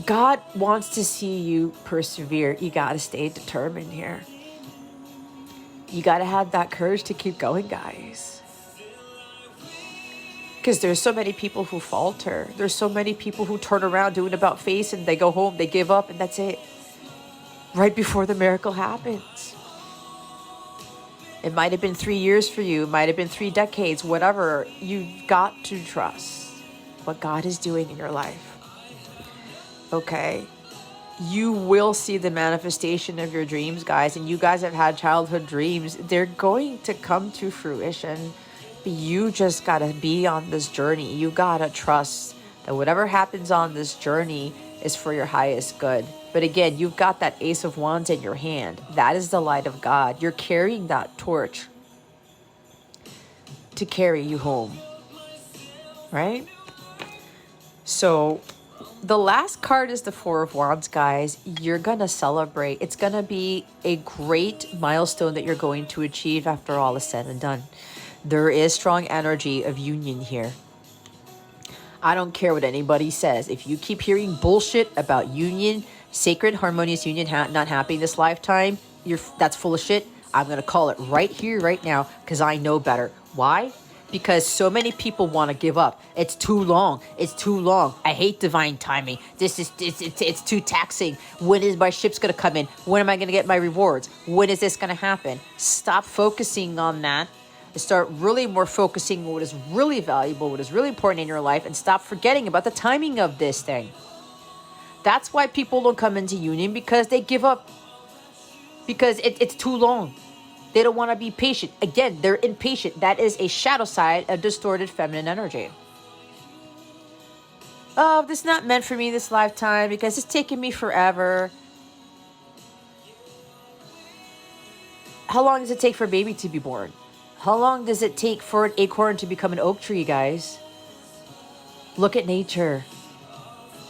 God wants to see you persevere. You got to stay determined here. You got to have that courage to keep going, guys. Because there's so many people who falter. There's so many people who turn around doing about face and they go home, they give up, and that's it. Right before the miracle happens. It might have been 3 years for you. It might have been 3 decades, whatever. You've got to trust what God is doing in your life. Okay? You will see the manifestation of your dreams, guys. And you guys have had childhood dreams. They're going to come to fruition. But you just got to be on this journey. You got to trust that whatever happens on this journey is for your highest good. But again, you've got that Ace of Wands in your hand. That is the light of God. You're carrying that torch to carry you home. Right? So the last card is the Four of Wands, guys. You're going to celebrate. It's going to be a great milestone that you're going to achieve after all is said and done. There is strong energy of union here. I don't care what anybody says. If you keep hearing bullshit about union, sacred, harmonious union not happening this lifetime, that's full of shit. I'm going to call it right here, right now, because I know better. Why? Because so many people want to give up. It's too long. It's too long. I hate divine timing. It's too taxing. When is my ship's going to come in? When am I going to get my rewards? When is this going to happen? Stop focusing on that. Start really more focusing on what is really valuable, what is really important in your life, and stop forgetting about the timing of this thing. That's why people don't come into union, because they give up. Because it's too long. They don't want to be patient. Again, they're impatient. That is a shadow side of distorted feminine energy. Oh, this is not meant for me this lifetime because it's taking me forever. How long does it take for a baby to be born? How long does it take for an acorn to become an oak tree, guys? Look at nature.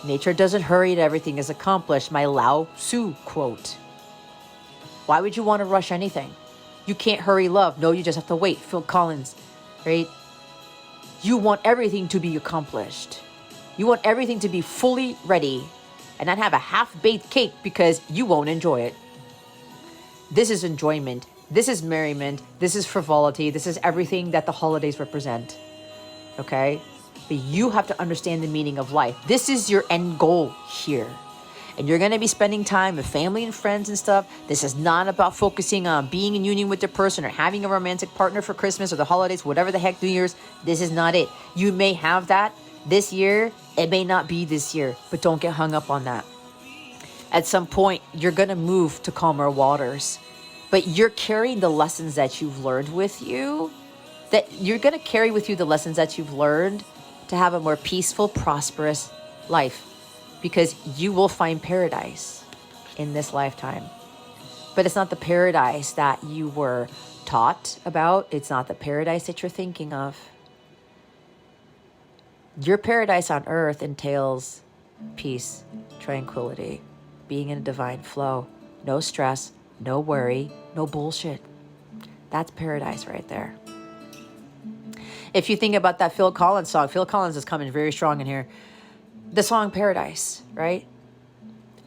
Nature doesn't hurry and everything is accomplished. My Lao Tzu quote. Why would you want to rush anything? You can't hurry love. No, you just have to wait. Phil Collins, right? You want everything to be accomplished. You want everything to be fully ready and not have a half-baked cake because you won't enjoy it. This is enjoyment. This is merriment. This is frivolity. This is everything that the holidays represent. Okay? But you have to understand the meaning of life. This is your end goal here. And you're going to be spending time with family and friends and stuff. This is not about focusing on being in union with the person or having a romantic partner for Christmas or the holidays, whatever the heck, New Year's. This is not it. You may have that this year. It may not be this year, but don't get hung up on that. At some point, you're going to move to calmer waters. But you're carrying the lessons that you've learned with you. That you're going to carry with you the lessons that you've learned to have a more peaceful, prosperous life. Because you will find paradise in this lifetime. But it's not the paradise that you were taught about. It's not the paradise that you're thinking of. Your paradise on earth entails peace, tranquility, being in a divine flow, no stress, no worry, no bullshit. That's paradise right there. If you think about that Phil Collins song, Phil Collins is coming very strong in here. The song Paradise, right?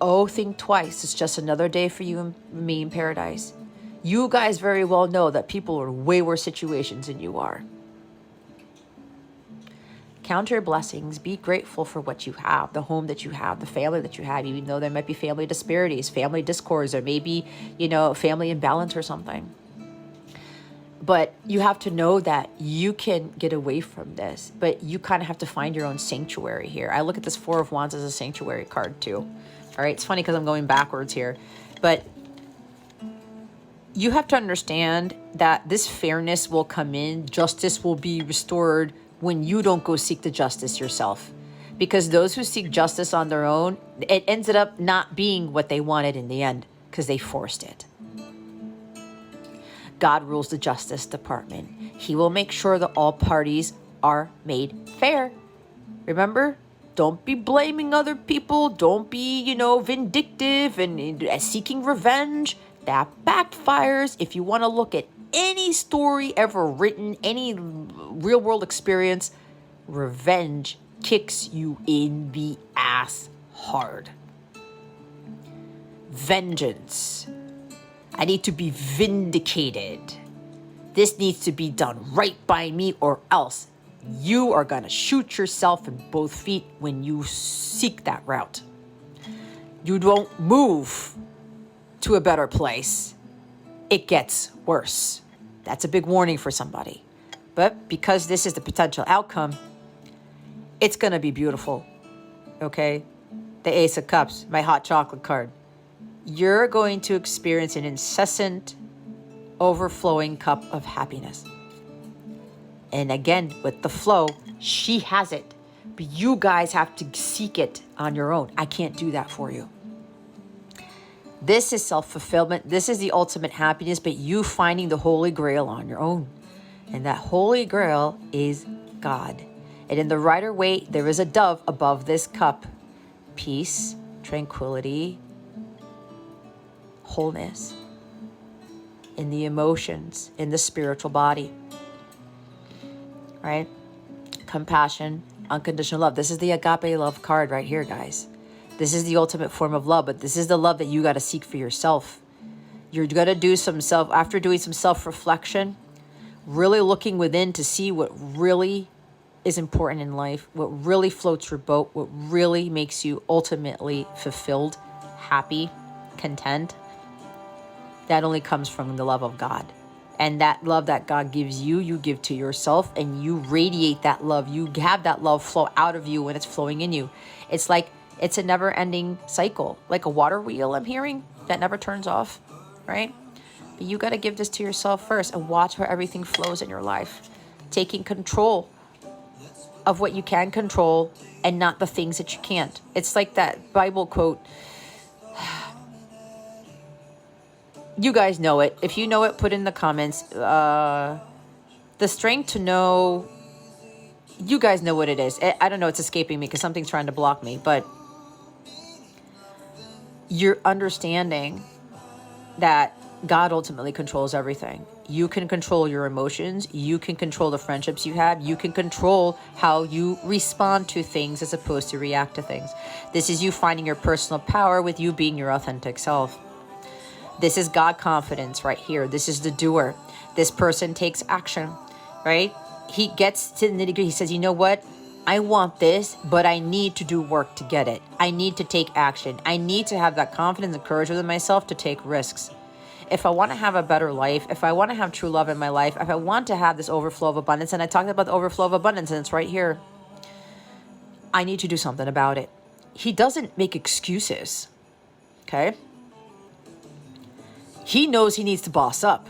Oh, think twice. It's just another day for you and me in paradise. You guys very well know that people are in way worse situations than you are. Count your blessings. Be grateful for what you have, the home that you have, the family that you have, even though there might be family disparities, family discords, or maybe, family imbalance or something. But you have to know that you can get away from this, but you kind of have to find your own sanctuary here. I look at this Four of Wands as a sanctuary card too. All right, it's funny because I'm going backwards here, but you have to understand that this fairness will come in. Justice will be restored when you don't go seek the justice yourself. Because those who seek justice on their own, it ended up not being what they wanted in the end because they forced it. God rules the Justice Department. He will make sure that all parties are made fair. Remember? Don't be blaming other people. Don't be, vindictive and seeking revenge. That backfires. If you want to look at any story ever written, any real world experience, revenge kicks you in the ass hard. Vengeance. I need to be vindicated. This needs to be done right by me or else you are going to shoot yourself in both feet when you seek that route. You don't move to a better place. It gets worse. That's a big warning for somebody. But because this is the potential outcome, it's going to be beautiful. Okay? The Ace of Cups, my hot chocolate card. You're going to experience an incessant, overflowing cup of happiness. And again, with the flow, she has it. But you guys have to seek it on your own. I can't do that for you. This is self-fulfillment. This is the ultimate happiness, but you finding the Holy Grail on your own. And that Holy Grail is God. And in the Rider-Waite, there is a dove above this cup. Peace, tranquility, wholeness in the emotions, in the spiritual body. Right? Compassion, unconditional love. This is the agape love card right here, guys. This is the ultimate form of love, but this is the love that you got to seek for yourself. You're going to do after doing some self-reflection, really looking within to see what really is important in life, what really floats your boat, what really makes you ultimately fulfilled, happy, content. That only comes from the love of God. And that love that God gives you, you give to yourself, and you radiate that love. You have that love flow out of you when it's flowing in you. It's like, it's a never-ending cycle, like a water wheel I'm hearing that never turns off, right? But you got to give this to yourself first and watch how everything flows in your life. Taking control of what you can control and not the things that you can't. It's like that Bible quote. You guys know it. If you know it, put in the comments. The strength to know. You guys know what it is. I don't know. It's escaping me because something's trying to block me. But you're understanding that God ultimately controls everything. You can control your emotions. You can control the friendships you have. You can control how you respond to things as opposed to react to things. This is you finding your personal power with you being your authentic self. This is God confidence right here. This is the doer. This person takes action, right? He gets to the nitty-gritty. He says, you know what? I want this, but I need to do work to get it. I need to take action. I need to have that confidence and courage within myself to take risks. If I want to have a better life, if I want to have true love in my life, if I want to have this overflow of abundance, and I talked about the overflow of abundance, and it's right here, I need to do something about it. He doesn't make excuses, okay? He knows he needs to boss up.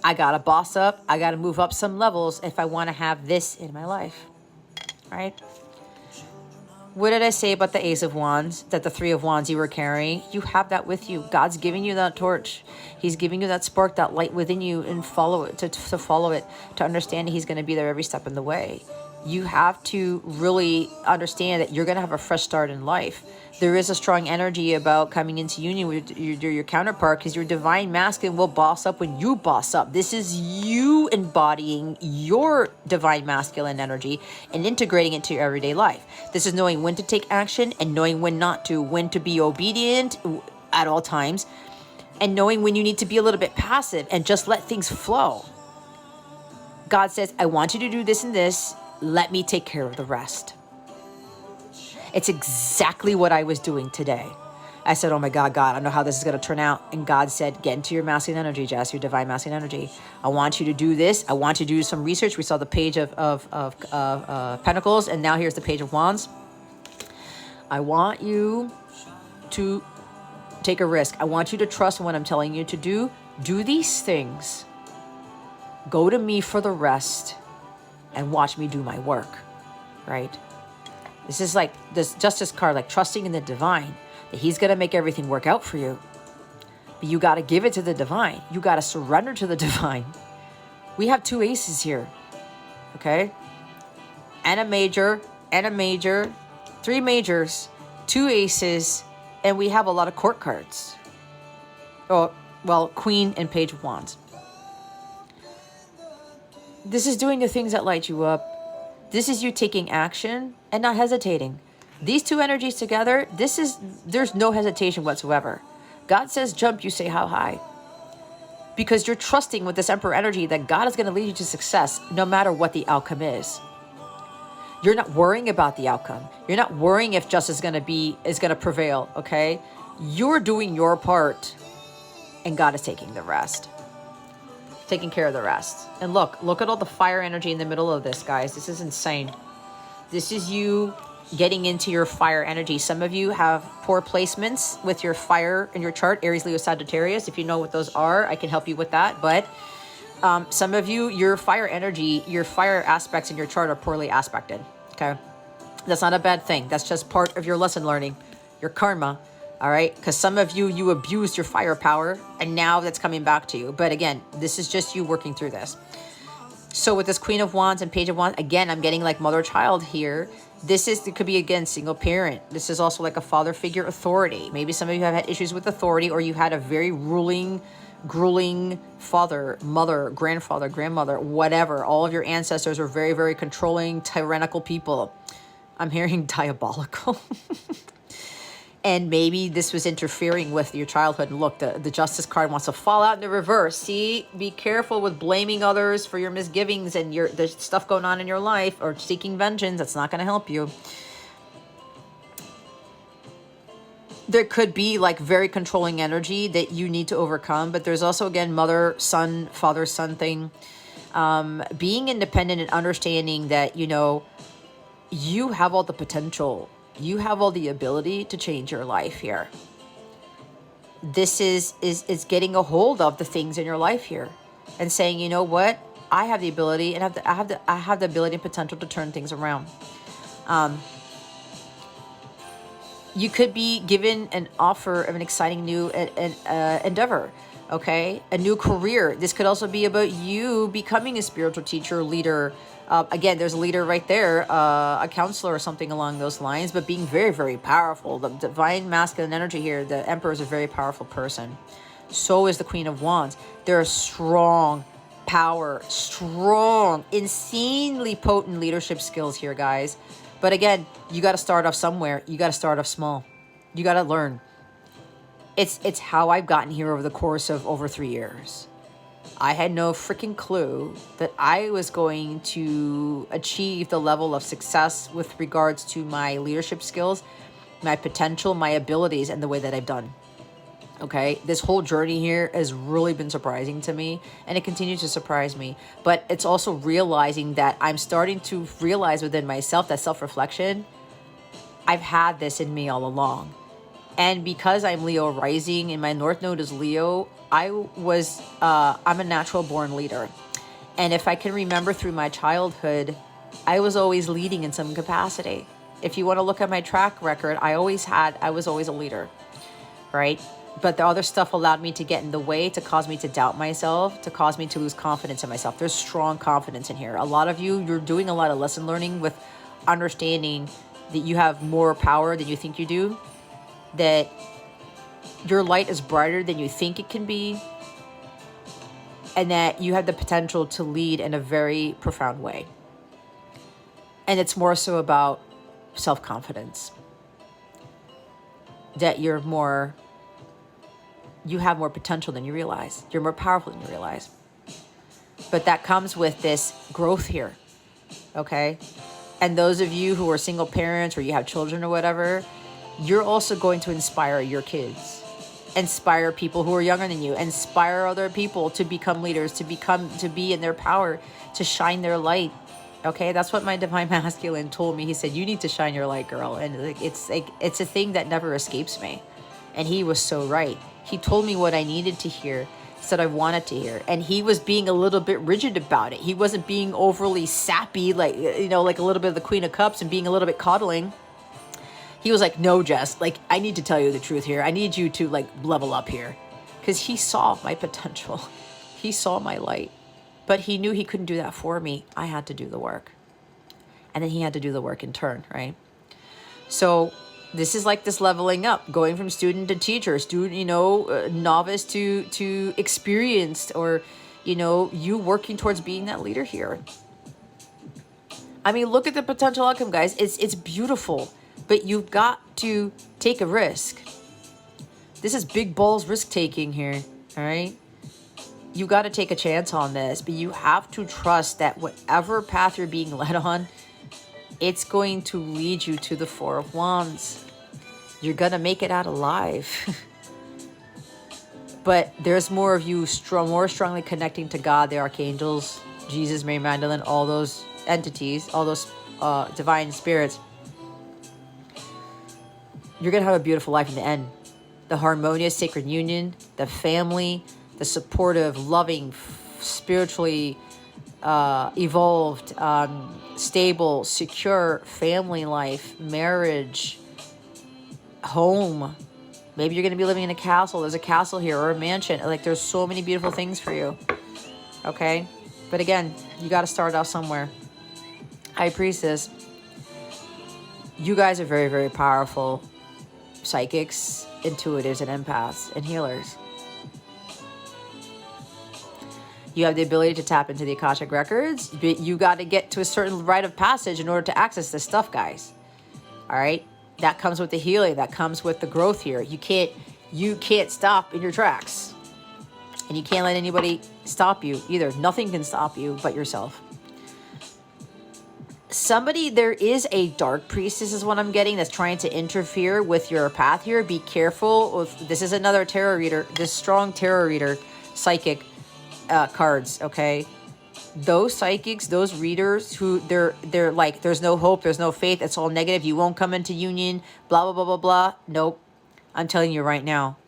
I got to boss up. I got to move up some levels if I want to have this in my life, right? What did I say about the Ace of Wands, that the Three of Wands you were carrying? You have that with you. God's giving you that torch. He's giving you that spark, that light within you, and follow it, to follow it, to understand He's going to be there every step in the way. You have to really understand that you're going to have a fresh start in life. There is a strong energy about coming into union with your counterpart, because your divine masculine will boss up when you boss up. This is you embodying your divine masculine energy and integrating it into your everyday life. This is knowing when to take action and knowing when not to, when to be obedient at all times, and knowing when you need to be a little bit passive and just let things flow. God says, I want you to do this and this. Let me take care of the rest. It's exactly what I was doing today. I said, oh my God, I don't know how this is going to turn out. And God said, get into your masculine energy, Jess, your divine masculine energy. I want you to do this. I want you to do some research. We saw the page of Pentacles, and now here's the page of Wands. I want you to take a risk. I want you to trust in what I'm telling you to do. Do these things. Go to me for the rest and watch me do my work, right? This is like this Justice card, like trusting in the divine, that He's going to make everything work out for you. But you got to give it to the divine. You got to surrender to the divine. We have two aces here, okay? And a major, three majors, two aces, and we have a lot of court cards. Oh, well, Queen and Page of Wands. This is doing the things that light you up. This is you taking action and not hesitating. These two energies together, there's no hesitation whatsoever. God says jump, you say how high. Because you're trusting with this Emperor energy that God is going to lead you to success no matter what the outcome is. You're not worrying about the outcome. You're not worrying if justice is going to prevail, okay? You're doing your part and God is taking the rest. Taking care of the rest. And look at all the fire energy in the middle of this, guys. This is insane. This is you getting into your fire energy. Some of you have poor placements with your fire in your chart, Aries, Leo, Sagittarius. If you know what those are, I can help you with that. But some of you, your fire energy, your fire aspects in your chart are poorly aspected, okay? That's not a bad thing. That's just part of your lesson learning, your karma. All right, because some of you abused your firepower and now that's coming back to you. But again, this is just you working through this. So with this Queen of Wands and Page of Wands, again, I'm getting like mother-child here. It could be, again, single parent. This is also like a father figure authority. Maybe some of you have had issues with authority, or you had a very grueling father, mother, grandfather, grandmother, whatever. All of your ancestors were very, very controlling, tyrannical people. I'm hearing diabolical. And maybe this was interfering with your childhood. And look, the Justice card wants to fall out in the reverse. See, be careful with blaming others for your misgivings and the stuff going on in your life, or seeking vengeance. That's not going to help you. There could be like very controlling energy that you need to overcome. But there's also, again, mother-son, father-son thing. Being independent and understanding that, you have all the potential. You have all the ability to change your life here. This is getting a hold of the things in your life here and saying, you know what? I have the ability and I have the ability and potential to turn things around. You could be given an offer of an exciting new endeavor, okay? A new career. This could also be about you becoming a spiritual teacher, leader. Again, there's a leader right there, a counselor or something along those lines, but being very, very powerful. The divine masculine energy here, the Emperor is a very powerful person. So is the Queen of Wands. They're a strong power, strong, insanely potent leadership skills here, guys. But again, you got to start off somewhere. You got to start off small. You got to learn. It's how I've gotten here over the course of over 3 years. I had no freaking clue that I was going to achieve the level of success with regards to my leadership skills, my potential, my abilities, and the way that I've done. Okay, this whole journey here has really been surprising to me, and it continues to surprise me. But it's also realizing that I'm starting to realize within myself, that self-reflection, I've had this in me all along. And because I'm Leo rising and my North Node is Leo, I'm a natural born leader. And if I can remember through my childhood, I was always leading in some capacity. If you want to look at my track record, I was always a leader, right? But the other stuff allowed me to get in the way, to cause me to doubt myself, to cause me to lose confidence in myself. There's strong confidence in here. A lot of you're doing a lot of lesson learning with understanding that you have more power than you think you do, that your light is brighter than you think it can be, and that you have the potential to lead in a very profound way. And it's more so about self-confidence, that you have more potential than you realize. You're more powerful than you realize. But that comes with this growth here, okay? And those of you who are single parents or you have children or whatever, you're also going to inspire your kids, inspire people who are younger than you, inspire other people to become leaders, to be in their power, to shine their light. Okay, that's what my divine masculine told me. He said, you need to shine your light, girl. And it's a thing that never escapes me. And he was so right. He told me what I needed to hear, said I wanted to hear. And he was being a little bit rigid about it. He wasn't being overly sappy, like a little bit of the Queen of Cups and being a little bit coddling. He was like, no, Jess, I need to tell you the truth here. I need you to level up here. Because he saw my potential. He saw my light. But he knew he couldn't do that for me. I had to do the work. And then he had to do the work in turn, right? So this is like this leveling up, going from student to teacher, novice to experienced, or, you working towards being that leader here. I mean, look at the potential outcome, guys. It's beautiful, but you've got to take a risk. This is big balls risk taking here, all right? You got to take a chance on this, but you have to trust that whatever path you're being led on, it's going to lead you to the Four of Wands. You're going to make it out alive. But there's more of you more strongly connecting to God, the Archangels, Jesus, Mary Magdalene, all those entities, all those divine spirits. You're going to have a beautiful life in the end. The harmonious sacred union, the family, the supportive, loving, spiritually evolved, stable, secure family life, marriage, home. Maybe you're going to be living in a castle. There's a castle here, or a mansion. There's so many beautiful things for you. Okay? But again, you got to start off somewhere. High Priestess, you guys are very, very powerful psychics, intuitives, and empaths, and healers. You have the ability to tap into the Akashic Records, but you got to get to a certain rite of passage in order to access this stuff, guys. All right? That comes with the healing. That comes with the growth here. You can't stop in your tracks. And you can't let anybody stop you either. Nothing can stop you but yourself. There is a dark priestess is what I'm getting, that's trying to interfere with your path here. Be careful. This is another tarot reader, this strong tarot reader, psychic cards, okay? Those psychics, those readers who they're like, there's no hope, there's no faith, it's all negative, you won't come into union, blah, blah, blah, blah, blah. Nope. I'm telling you right now,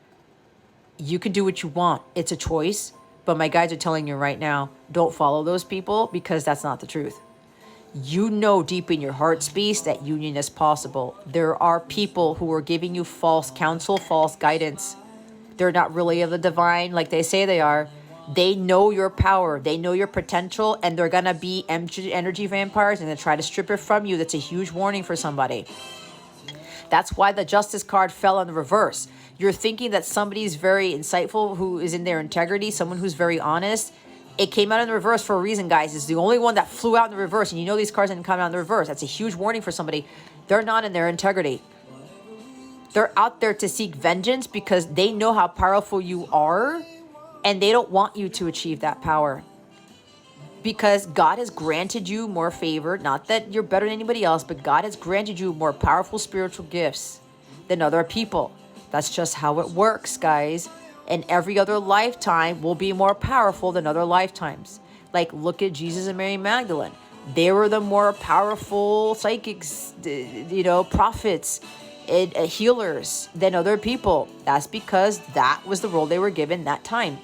you can do what you want. It's a choice. But my guides are telling you right now, don't follow those people, because that's not the truth. You know deep in your heart space that union is possible. There are people who are giving you false counsel, false guidance. They're not really of the divine like they say they are. They know your power. They know your potential, and they're going to be energy vampires, and they try to strip it from you. That's a huge warning for somebody. That's why the Justice card fell in the reverse. You're thinking that somebody's very insightful, who is in their integrity, someone who's very honest. It came out in the reverse for a reason, guys. It's the only one that flew out in the reverse, and you know these cards didn't come out in the reverse. That's a huge warning for somebody. They're not in their integrity. They're out there to seek vengeance because they know how powerful you are, and they don't want you to achieve that power. Because God has granted you more favor. Not that you're better than anybody else, but God has granted you more powerful spiritual gifts than other people. That's just how it works, guys. And every other lifetime will be more powerful than other lifetimes. Like, look at Jesus and Mary Magdalene. They were the more powerful psychics, prophets, and healers than other people. That's because that was the role they were given that time.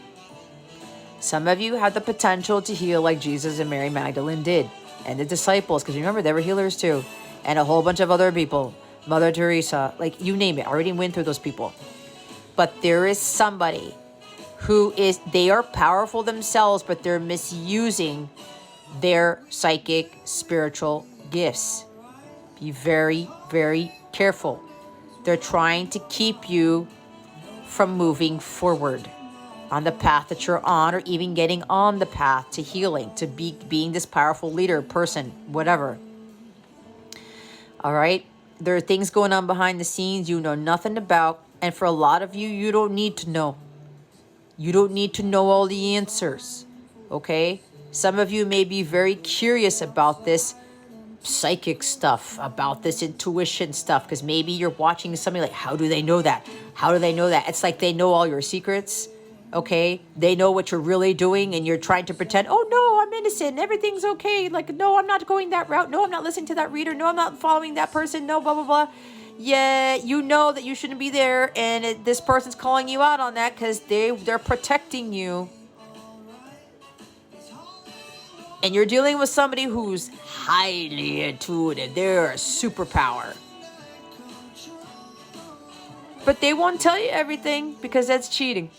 Some of you had the potential to heal like Jesus and Mary Magdalene did, and the disciples, because remember, they were healers too. and a whole bunch of other people. Mother Teresa, like you name it. I already went through those people. But there is somebody who is, they are powerful themselves, but they're misusing their psychic spiritual gifts. Be very, very careful. They're trying to keep you from moving forward on the path that you're on, or even getting on the path to healing, to being this powerful leader, person, whatever. All right. There are things going on behind the scenes you know nothing about. And for a lot of you, you don't need to know. You don't need to know all the answers. Okay. Some of you may be very curious about this psychic stuff, about this intuition stuff, because maybe you're watching somebody like, how do they know that? How do they know that? It's like they know all your secrets. Okay, they know what you're really doing, and you're trying to pretend, oh no, I'm innocent, everything's okay. Like, no, I'm not going that route. No, I'm not listening to that reader. No, I'm not following that person. No, blah, blah, blah. Yeah, you know that you shouldn't be there, and this person's calling you out on that because they're protecting you. And you're dealing with somebody who's highly intuitive. They're a superpower. But they won't tell you everything because that's cheating.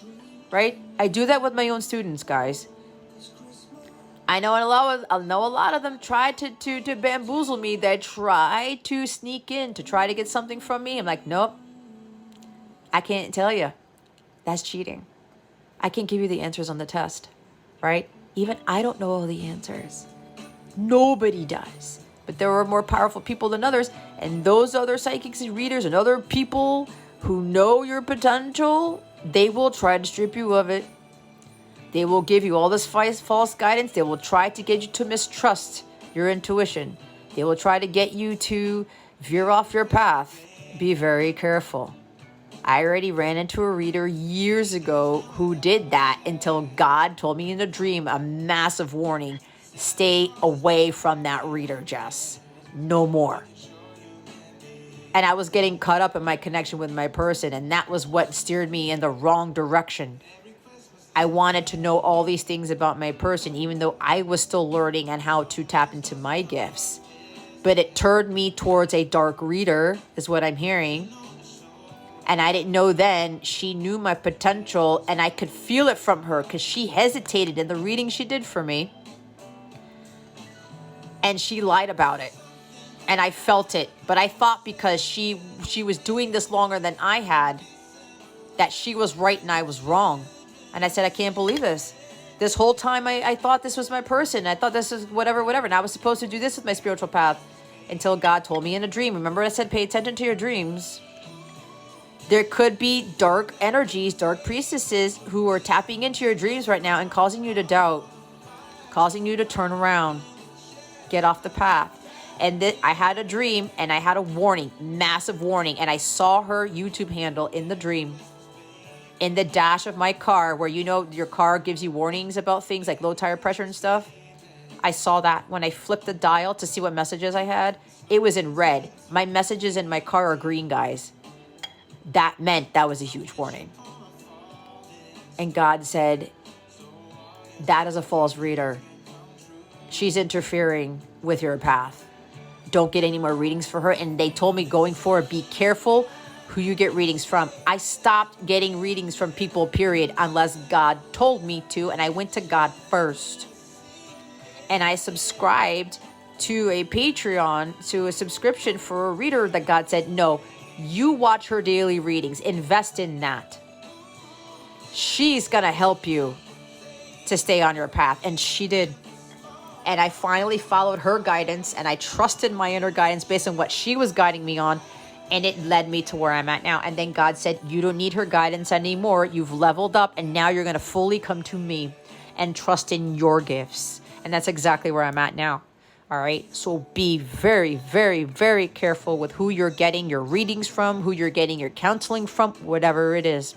Right? I do that with my own students, guys. I know a lot of them try to bamboozle me. They try to sneak in to try to get something from me. I'm like, nope. I can't tell you. That's cheating. I can't give you the answers on the test. Right? Even I don't know all the answers. Nobody does. But there are more powerful people than others. And those other psychics and readers and other people who know your potential, they will try to strip you of it. They will give you all this false guidance. They will try to get you to mistrust your intuition. They will try to get you to veer off your path. Be very careful. I already ran into a reader years ago who did that until God told me in a dream, a massive warning. Stay away from that reader, Jess. No more. And I was getting caught up in my connection with my person, and that was what steered me in the wrong direction. I wanted to know all these things about my person, even though I was still learning on how to tap into my gifts. But it turned me towards a dark reader, is what I'm hearing. And I didn't know then she knew my potential, and I could feel it from her because she hesitated in the reading she did for me. And she lied about it. And I felt it, but I thought because she was doing this longer than I had, that she was right and I was wrong. And I said, I can't believe this. This whole time I thought this was my person. I thought this is whatever. And I was supposed to do this with my spiritual path until God told me in a dream. Remember I said, pay attention to your dreams. There could be dark energies, dark priestesses who are tapping into your dreams right now and causing you to doubt, causing you to turn around, get off the path. And I had a dream and I had a warning, massive warning. And I saw her YouTube handle in the dream, in the dash of my car, where you know your car gives you warnings about things like low tire pressure and stuff. I saw that when I flipped the dial to see what messages I had. It was in red. My messages in my car are green, guys. That meant that was a huge warning. And God said, that is a false reader. She's interfering with your path. Don't get any more readings for her. And they told me going forward, be careful who you get readings from. I stopped getting readings from people, period, unless God told me to. And I went to God first. And I subscribed to a Patreon, to a subscription for a reader that God said, no, you watch her daily readings. Invest in that. She's going to help you to stay on your path. And she did. And I finally followed her guidance, and I trusted my inner guidance based on what she was guiding me on. And it led me to where I'm at now. And then God said, you don't need her guidance anymore. You've leveled up, and now you're going to fully come to me and trust in your gifts. And that's exactly where I'm at now. All right. So be very, very, very careful with who you're getting your readings from, who you're getting your counseling from, whatever it is.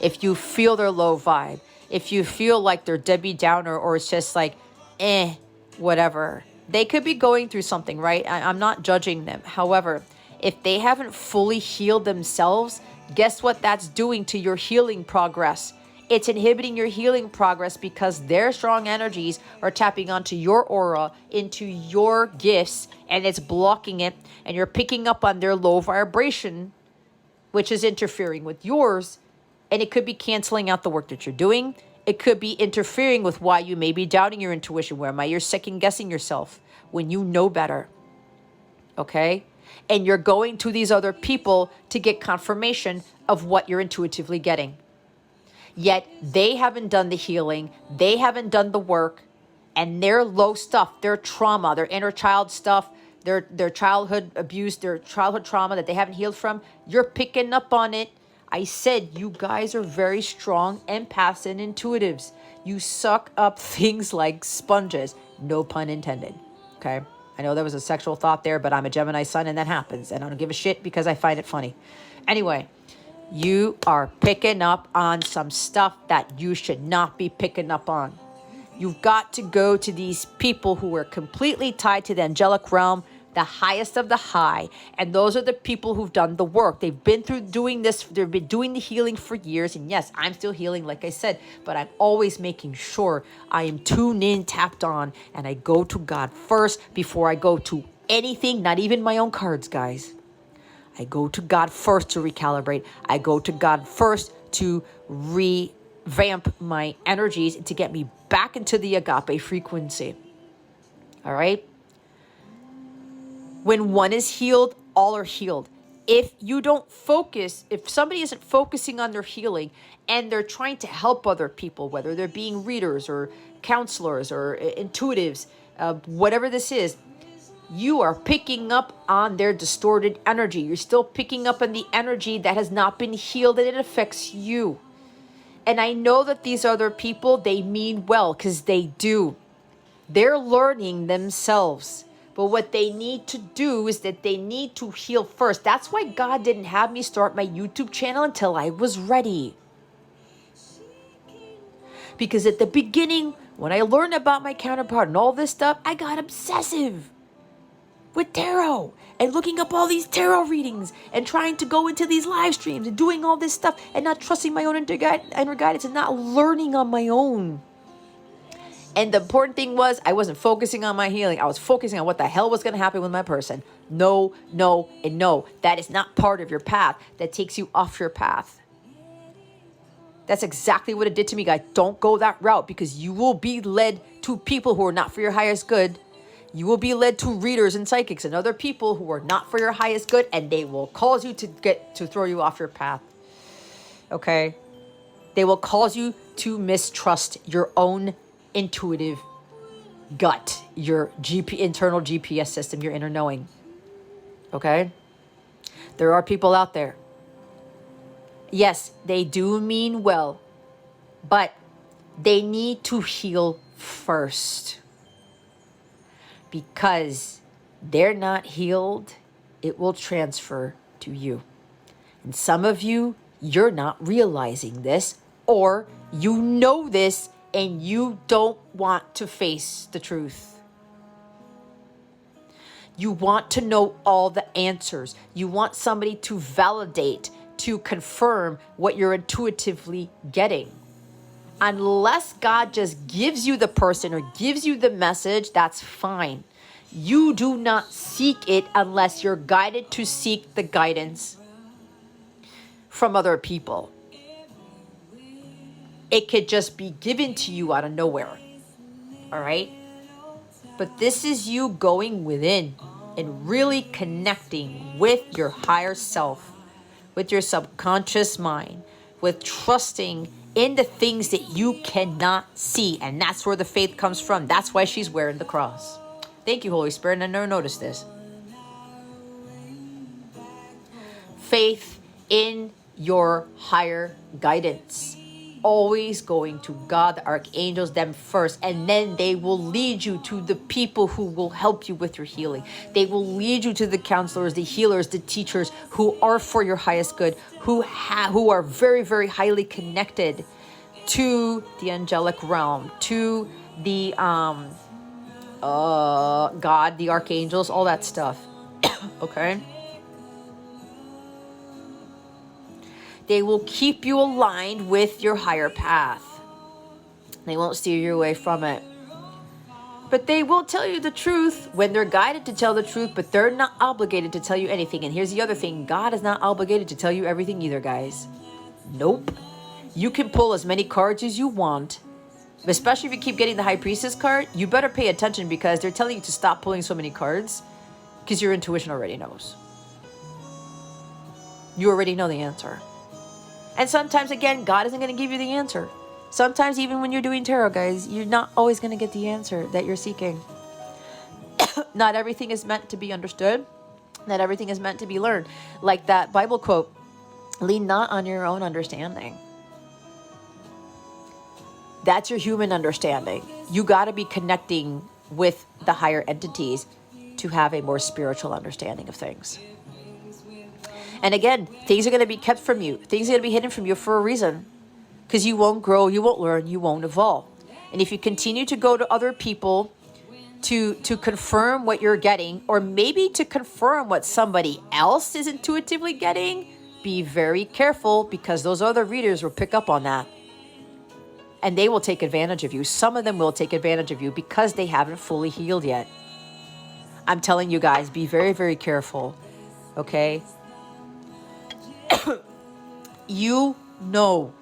If you feel their low vibe, if you feel like they're Debbie Downer, or it's just like, whatever. They could be going through something, right? I'm not judging them. However, if they haven't fully healed themselves, guess what that's doing to your healing progress? It's inhibiting your healing progress because their strong energies are tapping onto your aura, into your gifts, and it's blocking it. And you're picking up on their low vibration, which is interfering with yours. And it could be canceling out the work that you're doing. It could be interfering with why you may be doubting your intuition. Where am I? You're second guessing yourself when you know better. Okay? And you're going to these other people to get confirmation of what you're intuitively getting. Yet they haven't done the healing. They haven't done the work. And their low stuff, their trauma, their inner child stuff, their childhood abuse, their childhood trauma that they haven't healed from, you're picking up on it. I said you guys are very strong empaths and intuitives. You suck up things like sponges. No pun intended. Okay? I know there was a sexual thought there, but I'm a Gemini sun and that happens. And I don't give a shit because I find it funny. Anyway, you are picking up on some stuff that you should not be picking up on. You've got to go to these people who are completely tied to the angelic realm, the highest of the high. And those are the people who've done the work. They've been through doing this. They've been doing the healing for years. And yes, I'm still healing, like I said, but I'm always making sure I am tuned in, tapped on, and I go to God first before I go to anything, not even my own cards, guys. I go to God first to recalibrate. I go to God first to revamp my energies to get me back into the agape frequency. All right? When one is healed, all are healed. If you don't focus, if somebody isn't focusing on their healing and they're trying to help other people, whether they're being readers or counselors or intuitives, whatever this is, you are picking up on their distorted energy. You're still picking up on the energy that has not been healed and it affects you. And I know that these other people, they mean well because they do. They're learning themselves. But what they need to do is that they need to heal first. That's why God didn't have me start my YouTube channel until I was ready. Because at the beginning, when I learned about my counterpart and all this stuff, I got obsessive with tarot and looking up all these tarot readings and trying to go into these live streams and doing all this stuff and not trusting my own inner guidance and not learning on my own. And the important thing was I wasn't focusing on my healing. I was focusing on what the hell was going to happen with my person. No, no, and no. That is not part of your path. That takes you off your path. That's exactly what it did to me, guys. Don't go that route because you will be led to people who are not for your highest good. You will be led to readers and psychics and other people who are not for your highest good, and they will cause you to throw you off your path. Okay? They will cause you to mistrust your own intuitive gut, your internal GPS system, your inner knowing. Okay? There are people out there. Yes, they do mean well, but they need to heal first. Because they're not healed, it will transfer to you. And some of you, you're not realizing this, or you know this and you don't want to face the truth. You want to know all the answers. You want somebody to validate, to confirm what you're intuitively getting. Unless God just gives you the person or gives you the message, that's fine. You do not seek it unless you're guided to seek the guidance from other people. It could just be given to you out of nowhere. All right? But this is you going within and really connecting with your higher self, with your subconscious mind, with trusting in the things that you cannot see. And that's where the faith comes from. That's why she's wearing the cross. Thank you, Holy Spirit. And I never noticed this. Faith in your higher guidance. Always going to God, the archangels, them first. And then they will lead you to the people who will help you with your healing. They will lead you to the counselors, the healers, the teachers who are for your highest good, who are very, very highly connected to the angelic realm, to the God, the archangels, all that stuff. Okay? They will keep you aligned with your higher path. They won't steer you away from it. But they will tell you the truth when they're guided to tell the truth, but they're not obligated to tell you anything. And here's the other thing. God is not obligated to tell you everything either, guys. Nope. You can pull as many cards as you want. Especially if you keep getting the High Priestess card, you better pay attention because they're telling you to stop pulling so many cards because your intuition already knows. You already know the answer. And sometimes, again, God isn't going to give you the answer. Sometimes even when you're doing tarot, guys, you're not always going to get the answer that you're seeking. Not everything is meant to be understood. Not everything is meant to be learned. Like that Bible quote, lean not on your own understanding. That's your human understanding. You got to be connecting with the higher entities to have a more spiritual understanding of things. And again, things are going to be kept from you. Things are going to be hidden from you for a reason. Because you won't grow, you won't learn, you won't evolve. And if you continue to go to other people to confirm what you're getting, or maybe to confirm what somebody else is intuitively getting, be very careful because those other readers will pick up on that. And they will take advantage of you. Some of them will take advantage of you because they haven't fully healed yet. I'm telling you guys, be very, very careful. Okay? You know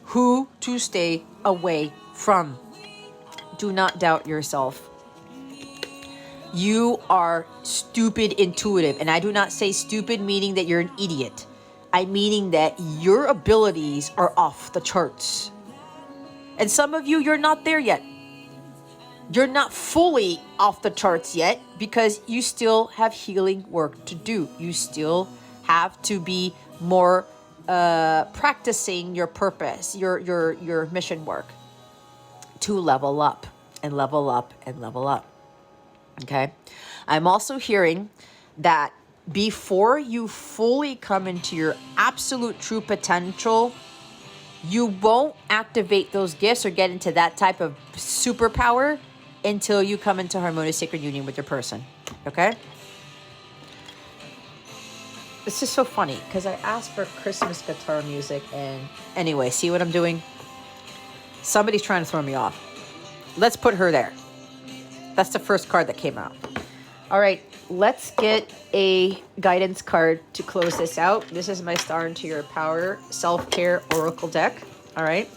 who to stay away from. Do not doubt yourself. You are stupid intuitive. And I do not say stupid meaning that you're an idiot. I'm meaning that your abilities are off the charts. And some of you, you're not there yet. You're not fully off the charts yet because you still have healing work to do. You still have to be more practicing your purpose, your mission work to level up and level up and level up. Okay. I'm also hearing that before you fully come into your absolute true potential, you won't activate those gifts or get into that type of superpower until you come into harmonious sacred union with your person. Okay. It's just so funny because I asked for Christmas guitar music, and anyway, see what I'm doing? Somebody's trying to throw me off. Let's put her there. That's the first card that came out. All right, let's get a guidance card to close this out. This is my Star into Your Power Self-Care Oracle deck. All right.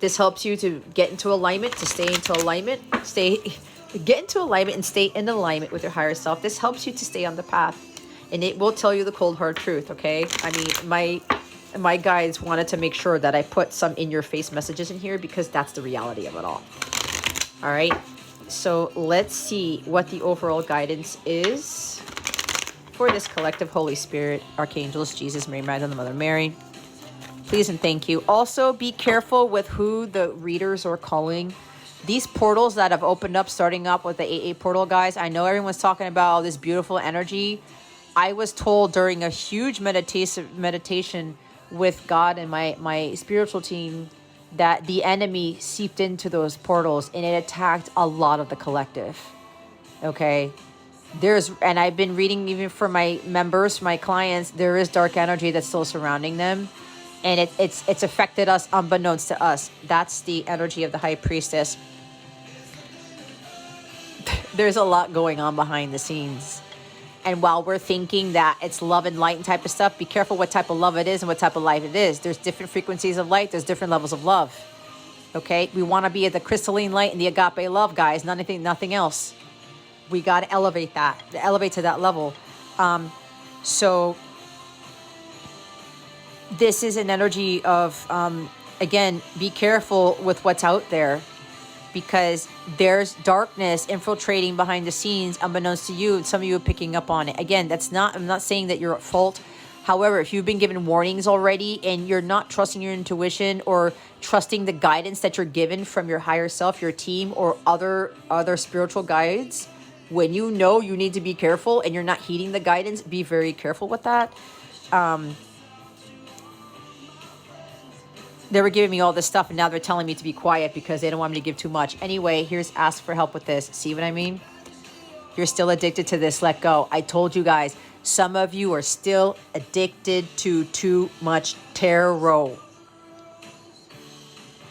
This helps you to get into alignment, to stay into alignment, get into alignment and stay in alignment with your higher self. This helps you to stay on the path. And it will tell you the cold hard truth, okay? I mean, my guides wanted to make sure that I put some in-your-face messages in here because that's the reality of it all. All right? So let's see what the overall guidance is for this collective. Holy Spirit, Archangels, Jesus, Mary, Magdalene and Mother Mary. Please and thank you. Also, be careful with who the readers are calling. These portals that have opened up, starting up with the AA portal, guys, I know everyone's talking about all this beautiful energy. I was told during a huge meditation with God and my spiritual team that the enemy seeped into those portals and it attacked a lot of the collective. Okay. And I've been reading even for my members, my clients, there is dark energy that's still surrounding them. And it's affected us unbeknownst to us. That's the energy of the High Priestess. There's a lot going on behind the scenes. And while we're thinking that it's love and light and type of stuff, be careful what type of love it is and what type of light it is. There's different frequencies of light. There's different levels of love. Okay? We want to be at the crystalline light and the agape love, guys. Nothing else. We got to elevate that. Elevate to that level. So this is an energy of, again, be careful with what's out there. Because there's darkness infiltrating behind the scenes, unbeknownst to you, and some of you are picking up on it. Again, I'm not saying that you're at fault. However, if you've been given warnings already and you're not trusting your intuition or trusting the guidance that you're given from your higher self, your team, or other spiritual guides, when you know you need to be careful and you're not heeding the guidance, be very careful with that. They were giving me all this stuff and now they're telling me to be quiet because they don't want me to give too much. Anyway, here's ask for help with this. See what I mean? You're still addicted to this. Let go. I told you guys. Some of you are still addicted to too much tarot.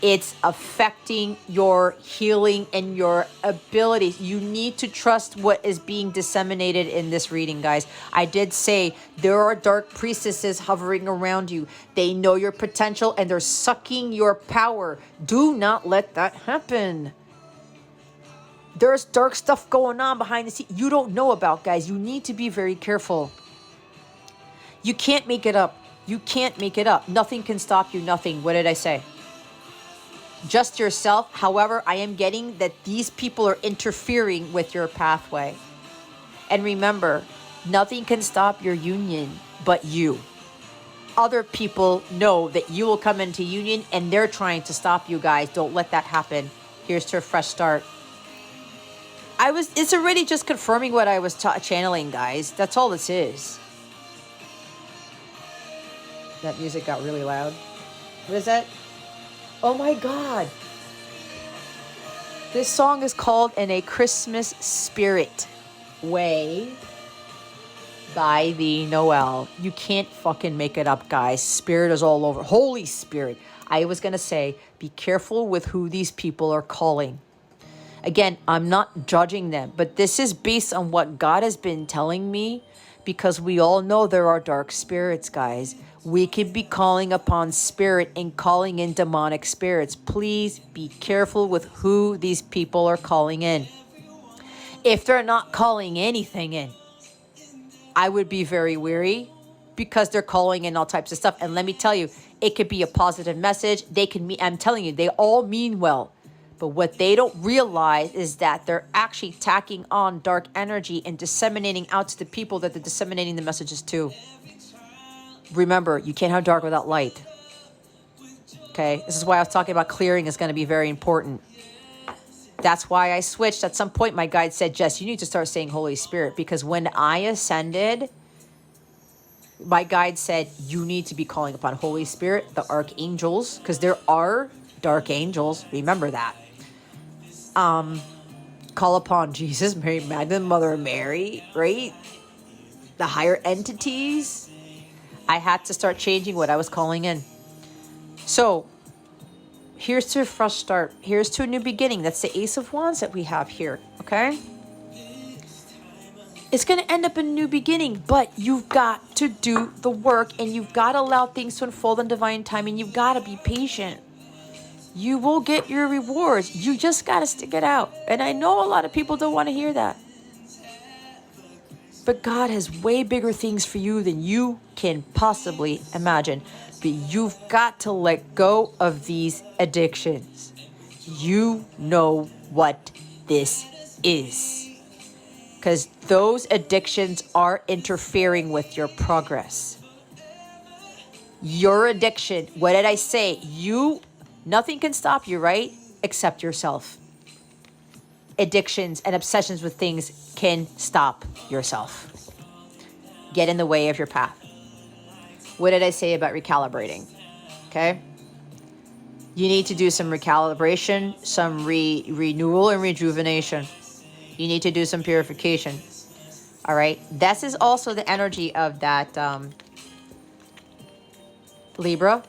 It's affecting your healing and your abilities. You need to trust what is being disseminated in this reading, guys. I did say there are dark priestesses hovering around you. They know your potential and they're sucking your power. Do not let that happen. There's dark stuff going on behind the scenes you don't know about, guys. You need to be very careful. You can't make it up. You can't make it up. Nothing can stop you. Nothing. What did I say? Just yourself. However, I am getting that these people are interfering with your pathway. And remember, nothing can stop your union but you. Other people know that you will come into union and they're trying to stop you, guys. Don't let that happen. Here's to a fresh start. It's already just confirming what I was channeling, guys. That's all this is. That music got really loud. What is that? Oh my God. This song is called In a Christmas Spirit Way by the Noel. You can't fucking make it up, guys. Spirit is all over. Holy Spirit. I was going to say, be careful with who these people are calling. Again, I'm not judging them, but this is based on what God has been telling me, because we all know there are dark spirits, guys. We could be calling upon spirit and calling in demonic spirits. Please be careful with who these people are calling in. If they're not calling anything in, I would be very wary, because they're calling in all types of stuff. And let me tell you, it could be a positive message. They can mean, I'm telling you, they all mean well. But what they don't realize is that they're actually tacking on dark energy and disseminating out to the people that they're disseminating the messages to. Remember, you can't have dark without light. Okay? This is why I was talking about clearing is going to be very important. That's why I switched. At some point, my guide said, Jess, you need to start saying Holy Spirit. Because when I ascended, my guide said, you need to be calling upon Holy Spirit, the Archangels, because there are dark angels. Remember that. Call upon Jesus, Mary, Magdalene, and Mother Mary, right? The higher entities. I had to start changing what I was calling in. So, here's to a fresh start. Here's to a new beginning. That's the Ace of Wands that we have here, okay? It's going to end up in a new beginning, but you've got to do the work, and you've got to allow things to unfold in divine time, and you've got to be patient. You will get your rewards. You just got to stick it out. And I know a lot of people don't want to hear that. But God has way bigger things for you than you can possibly imagine. But you've got to let go of these addictions. You know what this is. Because those addictions are interfering with your progress. Your addiction, what did I say? Nothing can stop you, right? Except yourself. Addictions and obsessions with things can stop yourself. Get in the way of your path. What did I say about recalibrating? Okay? You need to do some recalibration, some renewal and rejuvenation. You need to do some purification. All right? This is also the energy of that Libra.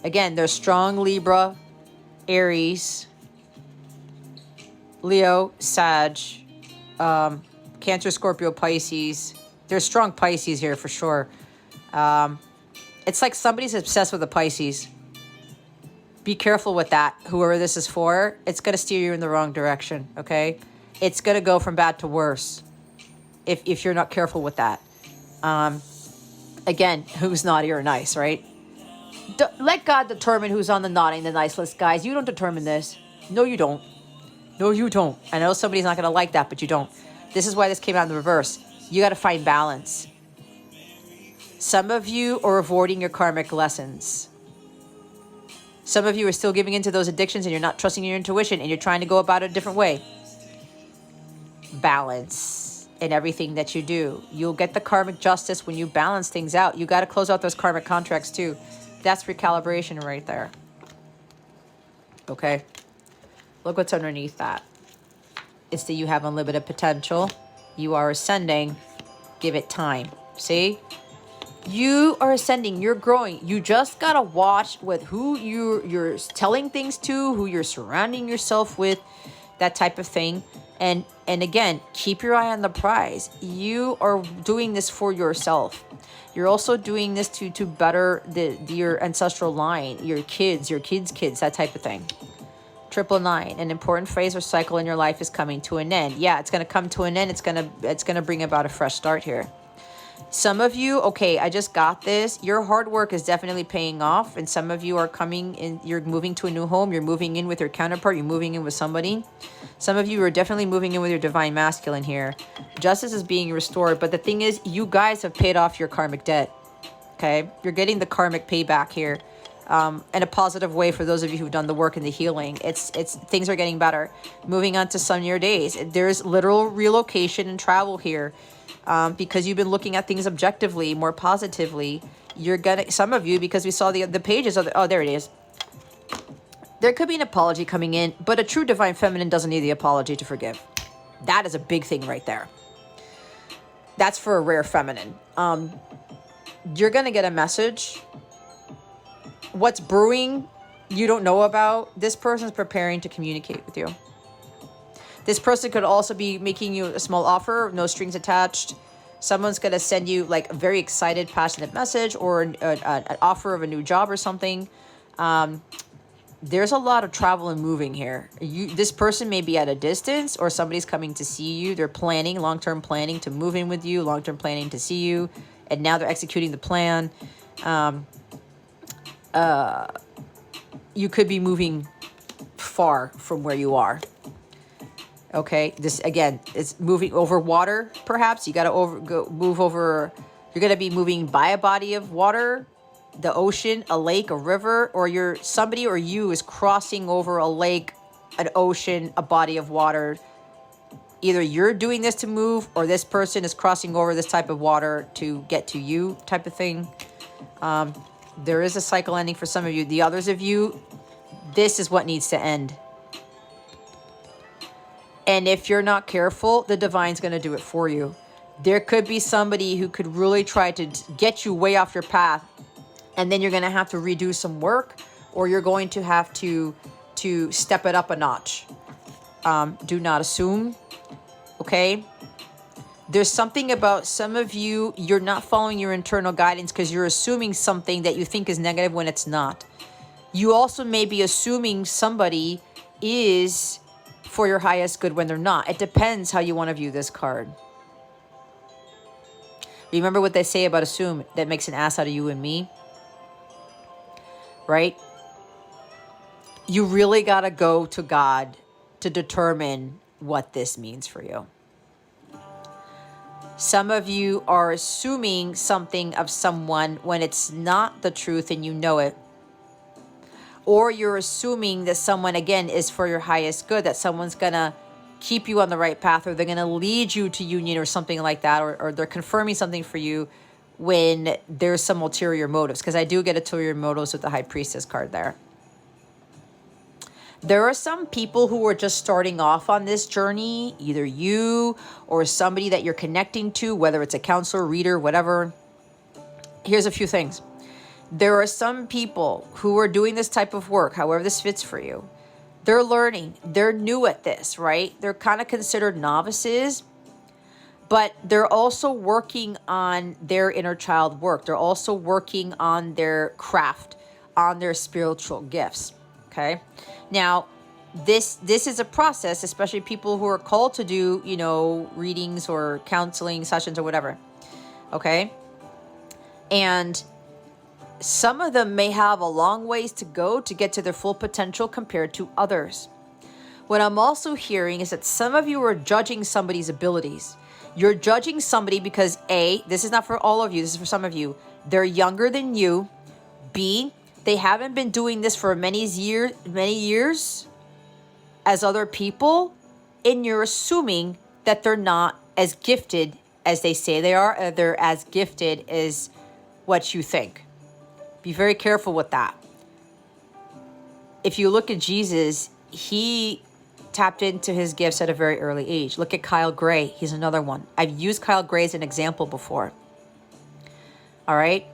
Again, there's strong Libra, Aries, Leo, Sag, Cancer, Scorpio, Pisces. There's strong Pisces here for sure. It's like somebody's obsessed with the Pisces. Be careful with that. Whoever this is for, it's going to steer you in the wrong direction, okay? It's going to go from bad to worse if you're not careful with that. Again, who's naughty or nice, right? Let God determine who's on the naughty and the nice list, guys. You don't determine this. No, you don't. No, you don't. I know somebody's not going to like that, but you don't. This is why this came out in the reverse. You got to find balance. Some of you are avoiding your karmic lessons. Some of you are still giving into those addictions and you're not trusting your intuition and you're trying to go about it a different way. Balance in everything that you do. You'll get the karmic justice when you balance things out. You got to close out those karmic contracts too. That's recalibration right there. Okay? Look what's underneath that. It's that you have unlimited potential. You are ascending. Give it time. See? You are ascending. You're growing. You just got to watch with who you're telling things to, who you're surrounding yourself with, that type of thing. And again, keep your eye on the prize. You are doing this for yourself. You're also doing this to better your ancestral line, your kids, kids, that type of thing. 999, an important phase or cycle in your life is coming to an end. Yeah, it's going to come to an end. It's going to bring about a fresh start here. Some of you, okay, I just got this. Your hard work is definitely paying off. And some of you are coming in, you're moving to a new home. You're moving in with your counterpart. You're moving in with somebody. Some of you are definitely moving in with your divine masculine here. Justice is being restored. But the thing is, you guys have paid off your karmic debt. Okay? You're getting the karmic payback here. In a positive way for those of you who've done the work and the healing. It's things are getting better. Moving on to sunnier days. There's literal relocation and travel here. Because you've been looking at things objectively, more positively. You're gonna, some of you, because we saw the pages of the, oh, there it is. There could be an apology coming in, but a true divine feminine doesn't need the apology to forgive. That is a big thing right there. That's for a rare feminine. You're gonna get a message. What's brewing, you don't know about. This person's preparing to communicate with you. This person could also be making you a small offer, no strings attached. Someone's going to send you like a very excited, passionate message or an offer of a new job or something. There's a lot of travel and moving here. This person may be at a distance or somebody's coming to see you. They're planning, long-term planning to move in with you, long-term planning to see you. And now they're executing the plan. You could be moving far from where you are. Okay, this again is moving over water. Perhaps you got to move over. You're going to be moving by a body of water, the ocean, a lake, a river, or somebody or you is crossing over a lake, an ocean, a body of water. Either you're doing this to move, or this person is crossing over this type of water to get to you, type of thing. There is a cycle ending for some of you. The others of you, this is what needs to end. And if you're not careful, the divine's going to do it for you. There could be somebody who could really try to get you way off your path. And then you're going to have to redo some work, or you're going to have to step it up a notch. Do not assume. Okay? There's something about some of you, you're not following your internal guidance because you're assuming something that you think is negative when it's not. You also may be assuming somebody is for your highest good when they're not. It depends how you want to view this card. Remember what they say about assume, that makes an ass out of you and me, right? You really got to go to God to determine what this means for you. Some of you are assuming something of someone when it's not the truth and you know it. Or you're assuming that someone, again, is for your highest good, that someone's going to keep you on the right path, or they're going to lead you to union or something like that, or they're confirming something for you when there's some ulterior motives. Because I do get ulterior motives with the High Priestess card there. There are some people who are just starting off on this journey, either you or somebody that you're connecting to, whether it's a counselor, reader, whatever. Here's a few things. There are some people who are doing this type of work, however this fits for you. They're learning. They're new at this, right? They're kind of considered novices, but they're also working on their inner child work. They're also working on their craft, on their spiritual gifts, okay? Now, this is a process, especially people who are called to do, readings or counseling sessions or whatever, okay? And some of them may have a long ways to go to get to their full potential compared to others. What I'm also hearing is that some of you are judging somebody's abilities. You're judging somebody because A, this is not for all of you, this is for some of you. They're younger than you. B, they haven't been doing this for many years as other people, and you're assuming that they're not as gifted as they say they are, or they're as gifted as what you think. Be very careful with that. If you look at Jesus, he tapped into his gifts at a very early age. Look at Kyle Gray. He's another one. I've used Kyle Gray as an example before. All right.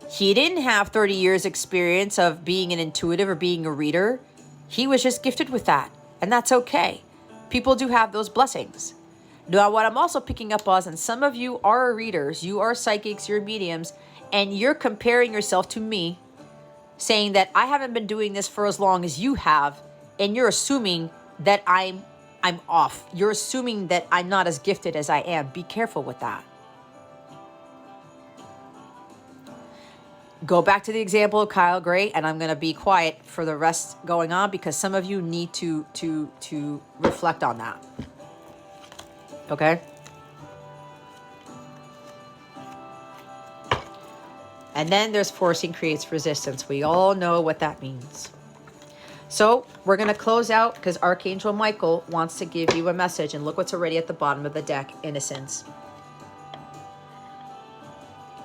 He didn't have 30 years experience of being an intuitive or being a reader. He was just gifted with that. And that's okay. People do have those blessings. Now, what I'm also picking up on, and some of you are readers, you are psychics, you're mediums, and you're comparing yourself to me, saying that I haven't been doing this for as long as you have, and you're assuming that I'm off. You're assuming that I'm not as gifted as I am. Be careful with that. Go back to the example of Kyle Gray, and I'm going to be quiet for the rest going on because some of you need to reflect on that. Okay? And then there's forcing creates resistance. We all know what that means. So we're going to close out because Archangel Michael wants to give you a message. And look what's already at the bottom of the deck, innocence.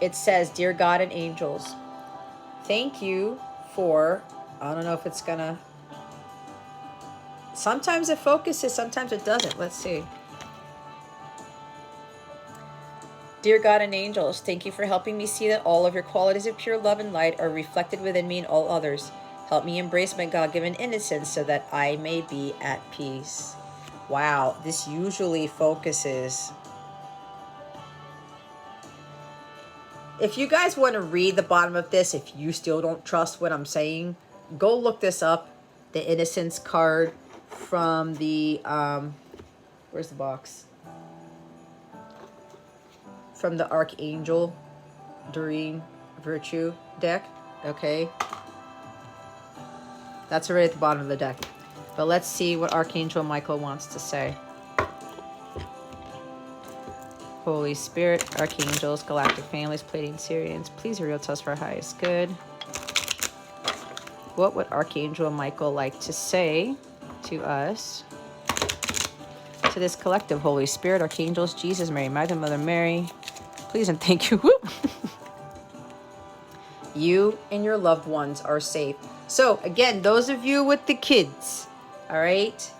It says, Dear God and angels, thank you for, I don't know if it's going to, sometimes it focuses, sometimes it doesn't. Let's see. Dear God and angels, thank you for helping me see that all of your qualities of pure love and light are reflected within me and all others. Help me embrace my God-given innocence so that I may be at peace. Wow, this usually focuses. If you guys want to read the bottom of this, if you still don't trust what I'm saying, go look this up. The innocence card from the, where's the box? From the Archangel Doreen Virtue deck. Okay. That's already at the bottom of the deck. But let's see what Archangel Michael wants to say. Holy Spirit, Archangels, Galactic Families, Pleiadian Sirians, please reveal to us for our highest good. What would Archangel Michael like to say to us? To this collective, Holy Spirit, Archangels, Jesus, Mary, Magdalene, Mother Mary, please and thank you. You and your loved ones are safe. So again, those of you with the kids, all right,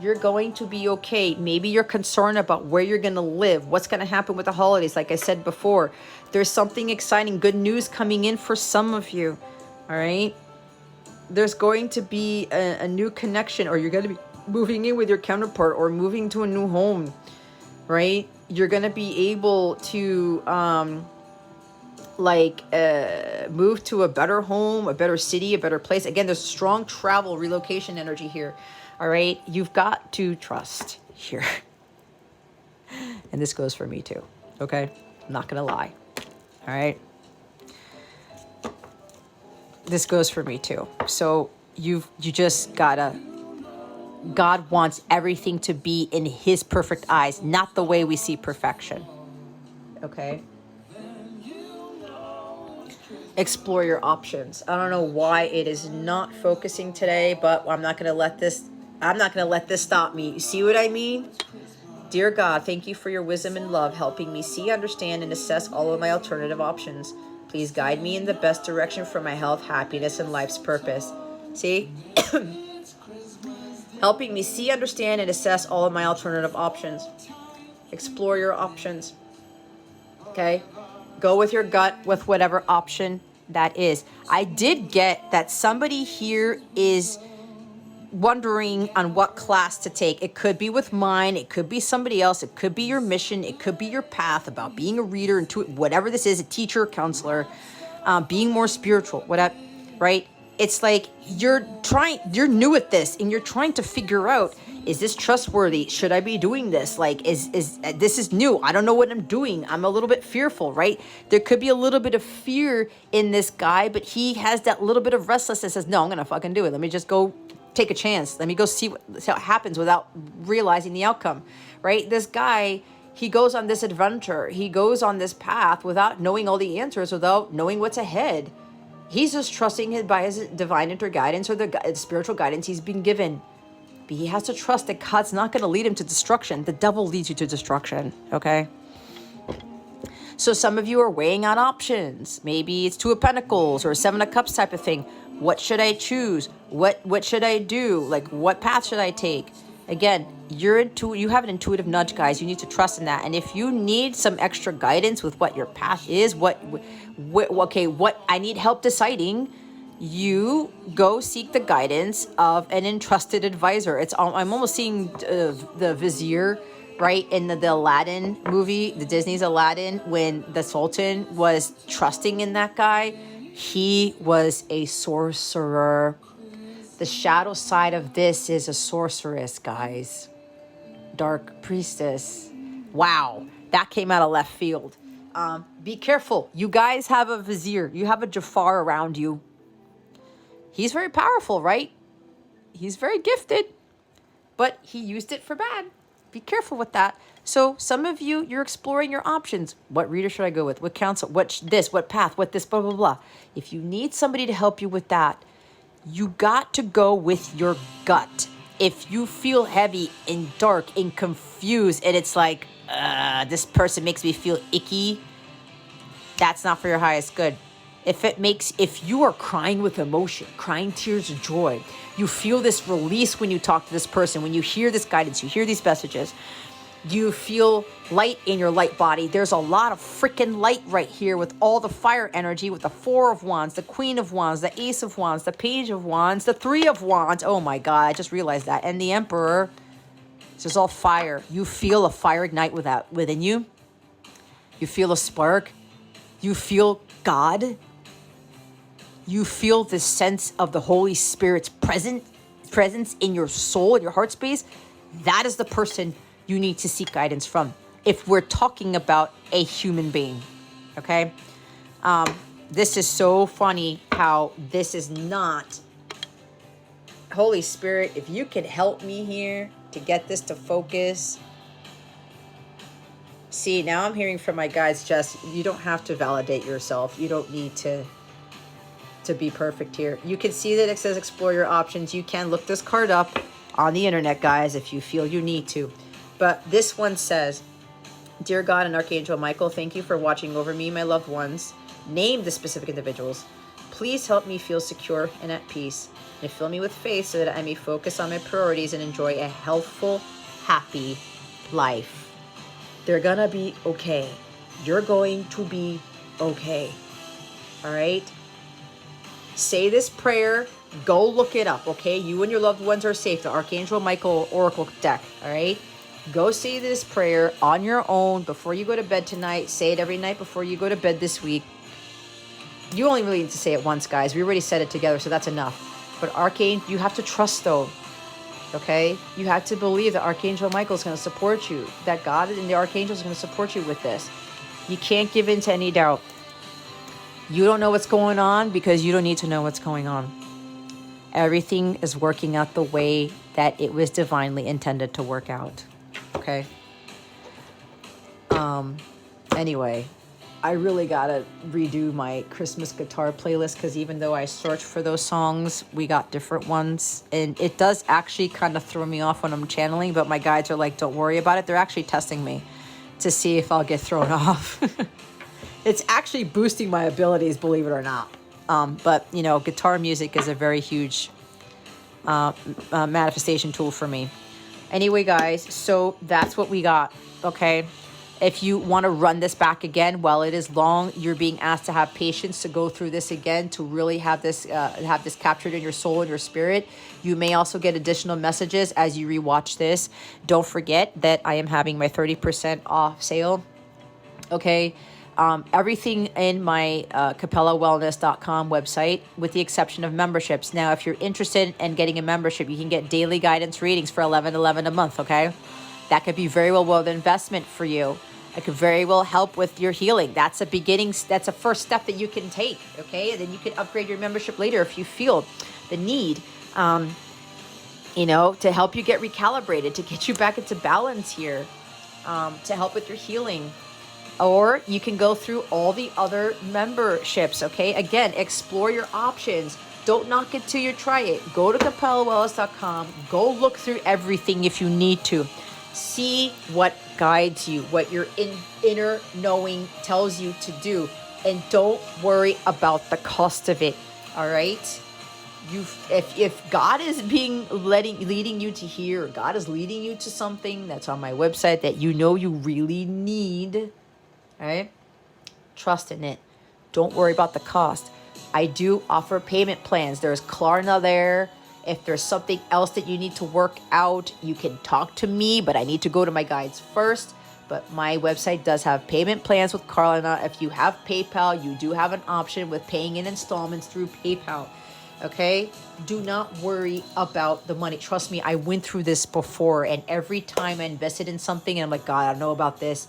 you're going to be okay. Maybe you're concerned about where you're going to live, what's going to happen with the holidays. Like I said before, there's something exciting, good news coming in for some of you, all right? There's going to be a new connection, or you're going to be moving in with your counterpart or moving to a new home, right? You're going to be able to move to a better home, a better city, a better place. Again, there's strong travel, relocation energy here. All right. You've got to trust here. And this goes for me too. Okay. I'm not going to lie. All right. This goes for me too. So you just gotta, God wants everything to be in his perfect eyes, not the way we see perfection. Okay. Explore your options. I don't know why it is not focusing today, but I'm not going to let this stop me. You see what I mean? Dear God, thank you for your wisdom and love, helping me see, understand, and assess all of my alternative options. Please guide me in the best direction for my health, happiness, and life's purpose. See? Helping me see, understand, and assess all of my alternative options. Explore your options. Okay? Go with your gut with whatever option that is. I did get that somebody here is wondering on what class to take. It could be with mine. It could be somebody else. It could be your mission. It could be your path about being a reader, whatever this is, a teacher, counselor, being more spiritual, whatever, right? It's like you're new at this and you're trying to figure out, is this trustworthy? Should I be doing this? Like, this is new. I don't know what I'm doing. I'm a little bit fearful, right? There could be a little bit of fear in this guy, but he has that little bit of restlessness that says, no, I'm going to fucking do it. Let me just go take a chance. Let me go see what happens without realizing the outcome, right? This guy, he goes on this adventure. He goes on this path without knowing all the answers, without knowing what's ahead. He's just trusting by his divine interguidance or the spiritual guidance he's been given. But he has to trust that God's not going to lead him to destruction. The devil leads you to destruction, okay? So some of you are weighing out options. Maybe it's Two of Pentacles or Seven of Cups type of thing. What should I choose? What should I do? Like, what path should I take? Again, you have an intuitive nudge, guys. You need to trust in that. And if you need some extra guidance with what your path is, what I need help deciding, you go seek the guidance of an entrusted advisor. I'm almost seeing the vizier, right, in the Aladdin movie, the Disney's Aladdin, when the Sultan was trusting in that guy. He was a sorcerer. The shadow side of this is a sorceress, guys. Dark priestess. Wow, that came out of left field. Be careful. You guys have a vizier. You have a Jafar around you. He's very powerful, right? He's very gifted, but he used it for bad. Be careful with that. So some of you, you're exploring your options. What reader should I go with? What counsel? What this? What path? What this? Blah, blah, blah. If you need somebody to help you with that, you got to go with your gut. If you feel heavy and dark and confused and it's like, this person makes me feel icky, that's not for your highest good. If you are crying with emotion, crying tears of joy, you feel this release when you talk to this person, when you hear this guidance, you hear these messages, you feel light in your light body. There's a lot of freaking light right here with all the fire energy, with the Four of Wands, the Queen of Wands, the Ace of Wands, the Page of Wands, the Three of Wands. Oh my God, I just realized that. And the Emperor. This is all fire. You feel a fire ignite within you. You feel a spark. You feel God. You feel this sense of the Holy Spirit's presence in your soul, in your heart space. That is the person you need to seek guidance from if we're talking about a human being, okay? This is so funny how this is not... Holy Spirit, if you could help me here to get this to focus. See, now I'm hearing from my guides, just, you don't have to validate yourself. You don't need to be perfect here. You can see that it says explore your options. You can look this card up on the internet, guys, if you feel you need to. But this one says, Dear God and Archangel Michael, thank you for watching over me, my loved ones. Name the specific individuals. Please help me feel secure and at peace, and fill me with faith so that I may focus on my priorities and enjoy a healthful, happy life. They're gonna be okay. You're going to be okay. All right? Say this prayer. Go look it up, okay? You and your loved ones are safe. The Archangel Michael Oracle deck, all right? Go say this prayer on your own before you go to bed tonight. Say it every night before you go to bed this week. You only really need to say it once, guys. We already said it together, so that's enough. But Archangel, you have to trust, though, okay? You have to believe that Archangel Michael is going to support you, that God and the Archangels are going to support you with this. You can't give in to any doubt. You don't know what's going on because you don't need to know what's going on. Everything is working out the way that it was divinely intended to work out. Okay? Anyway, I really gotta redo my Christmas guitar playlist because even though I searched for those songs, we got different ones. And it does actually kind of throw me off when I'm channeling, but my guides are like, don't worry about it. They're actually testing me to see if I'll get thrown off. It's actually boosting my abilities, believe it or not. But, you know, guitar music is a very huge manifestation tool for me. Anyway, guys, so that's what we got, okay? If you want to run this back again, while it is long, you're being asked to have patience to go through this again, to really have this captured in your soul and your spirit. You may also get additional messages as you rewatch this. Don't forget that I am having my 30% off sale, okay? Everything in my CapellaWellness.com website, with the exception of memberships. Now, if you're interested in getting a membership, you can get daily guidance readings for $11.11 a month, okay? That could be very well an investment for you. It could very well help with your healing. That's a beginning, that's a first step that you can take, okay? And then you can upgrade your membership later if you feel the need, you know, to help you get recalibrated, to get you back into balance here, to help with your healing. Or you can go through all the other memberships, okay? Again, explore your options. Don't knock it till you try it. Go to CapellaWellness.com. Go look through everything if you need to. See what guides you, what your inner knowing tells you to do. And don't worry about the cost of it, all right? if God is leading you to here, God is leading you to something that's on my website that you know you really need, right? Trust in it. Don't worry about the cost. I do offer payment plans. There's Klarna there. If there's something else that you need to work out, you can talk to me, but I need to go to my guides first. But my website does have payment plans with Klarna. If you have PayPal, you do have an option with paying in installments through PayPal. Okay? Do not worry about the money. Trust me, I went through this before, and every time I invested in something and I'm like, God, I don't know about this,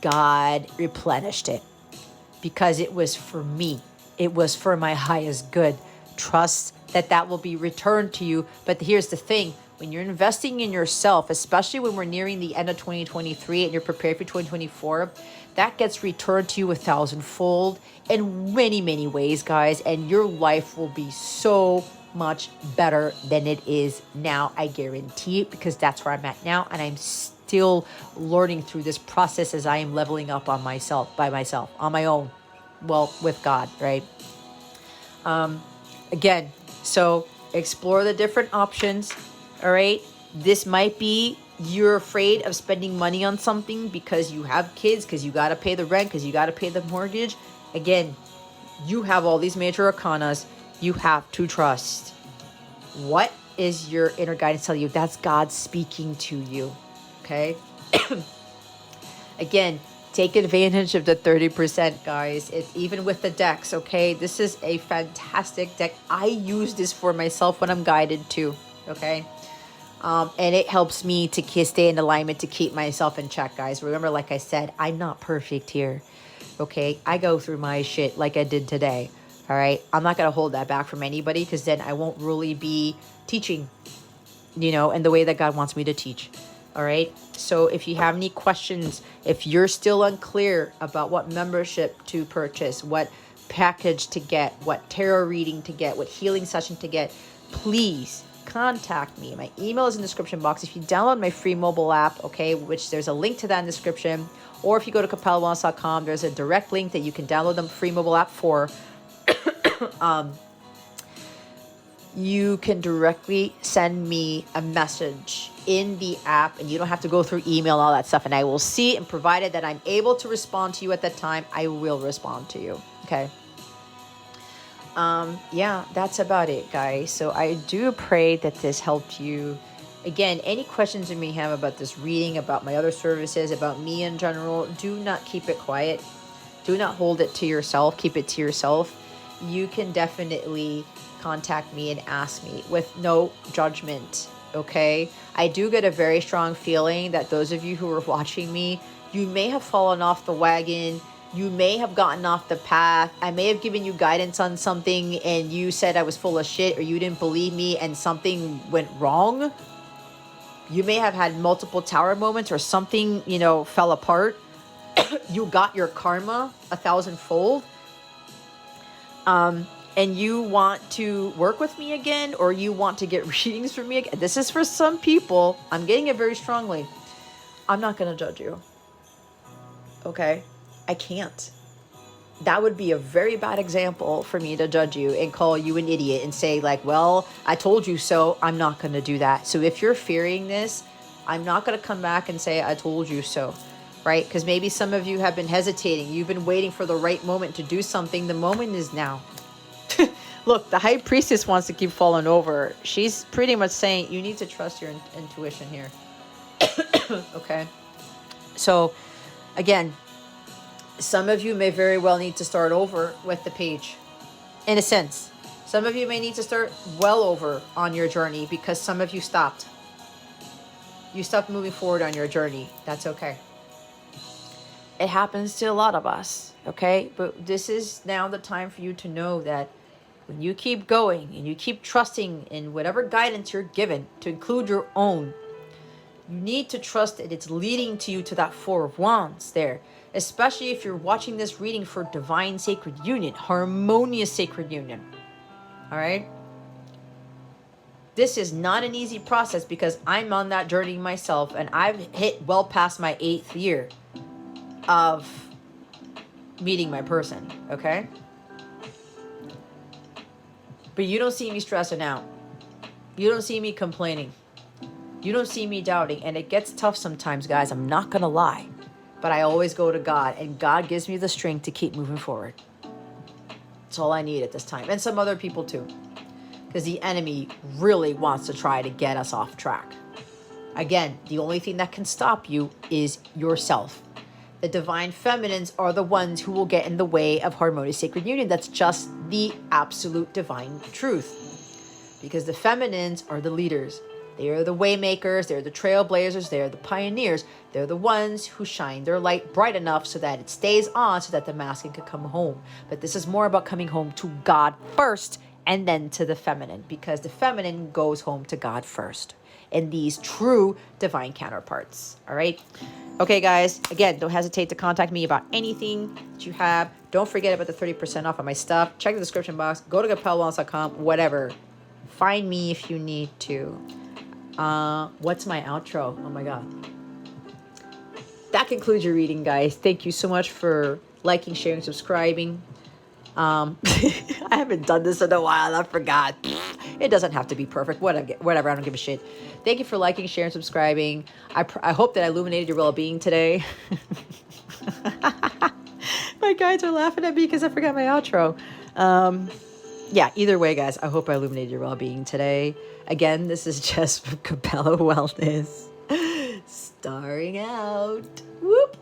God replenished it because it was for me. It was for my highest good. Trust that will be returned to you. But here's the thing. When you're investing in yourself, especially when we're nearing the end of 2023 and you're prepared for 2024, that gets returned to you 1,000-fold in many, many ways, guys. And your life will be so much better than it is now. I guarantee it, because that's where I'm at now. And I'm still learning through this process as I am leveling up on myself, by myself, on my own. Well, with God, right? Again, so explore the different options. All right. This might be you're afraid of spending money on something because you have kids, because you got to pay the rent, because you got to pay the mortgage. Again, you have all these major arcanas. You have to trust. What is your inner guidance tell you? That's God speaking to you. Okay. Again, take advantage of the 30%, guys. It's even with the decks, okay? This is a fantastic deck. I use this for myself when I'm guided too, okay? And it helps me to stay in alignment, to keep myself in check, guys. Remember, like I said, I'm not perfect here, okay? I go through my shit like I did today, all right? I'm not going to hold that back from anybody, because then I won't really be teaching, in the way that God wants me to teach. All right. So if you have any questions, if you're still unclear about what membership to purchase, what package to get, what tarot reading to get, what healing session to get, please contact me. My email is in the description box. If you download my free mobile app, okay, which there's a link to that in the description, or if you go to capellawellness.com, there's a direct link that you can download the free mobile app for. You can directly send me a message in the app, and you don't have to go through email, all that stuff. And I will see, and provided that I'm able to respond to you at that time, I will respond to you. Okay. Yeah, that's about it, guys. So I do pray that this helped you. Again, any questions you may have about this reading, about my other services, about me in general, do not keep it quiet. Do not hold it to yourself. Keep it to yourself. You can definitely contact me and ask me with no judgment, okay? I do get a very strong feeling that those of you who are watching me, you may have fallen off the wagon. You may have gotten off the path. I may have given you guidance on something and you said I was full of shit, or you didn't believe me and something went wrong. You may have had multiple tower moments, or something, fell apart. You got your karma 1,000-fold. And you want to work with me again, or you want to get readings from me again. This is for some people. I'm getting it very strongly. I'm not going to judge you. Okay? I can't. That would be a very bad example for me to judge you and call you an idiot and say like, well, I told you so. I'm not going to do that. So if you're fearing this, I'm not going to come back and say, I told you so. Right? Because maybe some of you have been hesitating. You've been waiting for the right moment to do something. The moment is now. Look, the high priestess wants to keep falling over. She's pretty much saying you need to trust your intuition here. Okay. So again, some of you may very well need to start over with the page. In a sense, some of you may need to start well over on your journey, because some of you stopped. You stopped moving forward on your journey. That's okay. It happens to a lot of us. Okay. But this is now the time for you to know that when you keep going and you keep trusting in whatever guidance you're given, to include your own, you need to trust that it's leading to you to that Four of Wands there. Especially if you're watching this reading for divine sacred union, harmonious sacred union. All right? This is not an easy process, because I'm on that journey myself, and I've hit well past my 8th year of meeting my person. Okay? But you don't see me stressing out. You don't see me complaining. You don't see me doubting. And it gets tough sometimes, guys. I'm not going to lie. But I always go to God. And God gives me the strength to keep moving forward. That's all I need at this time. And some other people too. Because the enemy really wants to try to get us off track. Again, the only thing that can stop you is yourself. The divine feminines are the ones who will get in the way of harmonious sacred union. That's just the absolute divine truth. Because the feminines are the leaders. They are the waymakers. They're the trailblazers. They're the pioneers. They're the ones who shine their light bright enough so that it stays on so that the masculine can come home. But this is more about coming home to God first and then to the feminine. Because the feminine goes home to God first. And these true divine counterparts. All right. Okay, guys. Again, don't hesitate to contact me about anything that you have. Don't forget about the 30% off of my stuff. Check the description box. Go to GapelWellness.com. Whatever. Find me if you need to. What's my outro? Oh my God. That concludes your reading, guys. Thank you so much for liking, sharing, subscribing. I haven't done this in a while. I forgot. It doesn't have to be perfect. Whatever. I don't give a shit. Thank you for liking, sharing, subscribing. I hope that I illuminated your well-being today. My guides are laughing at me because I forgot my outro. Yeah, either way, guys, I hope I illuminated your well-being today. Again, this is Jess from Capella Wellness. Starring out. Whoop.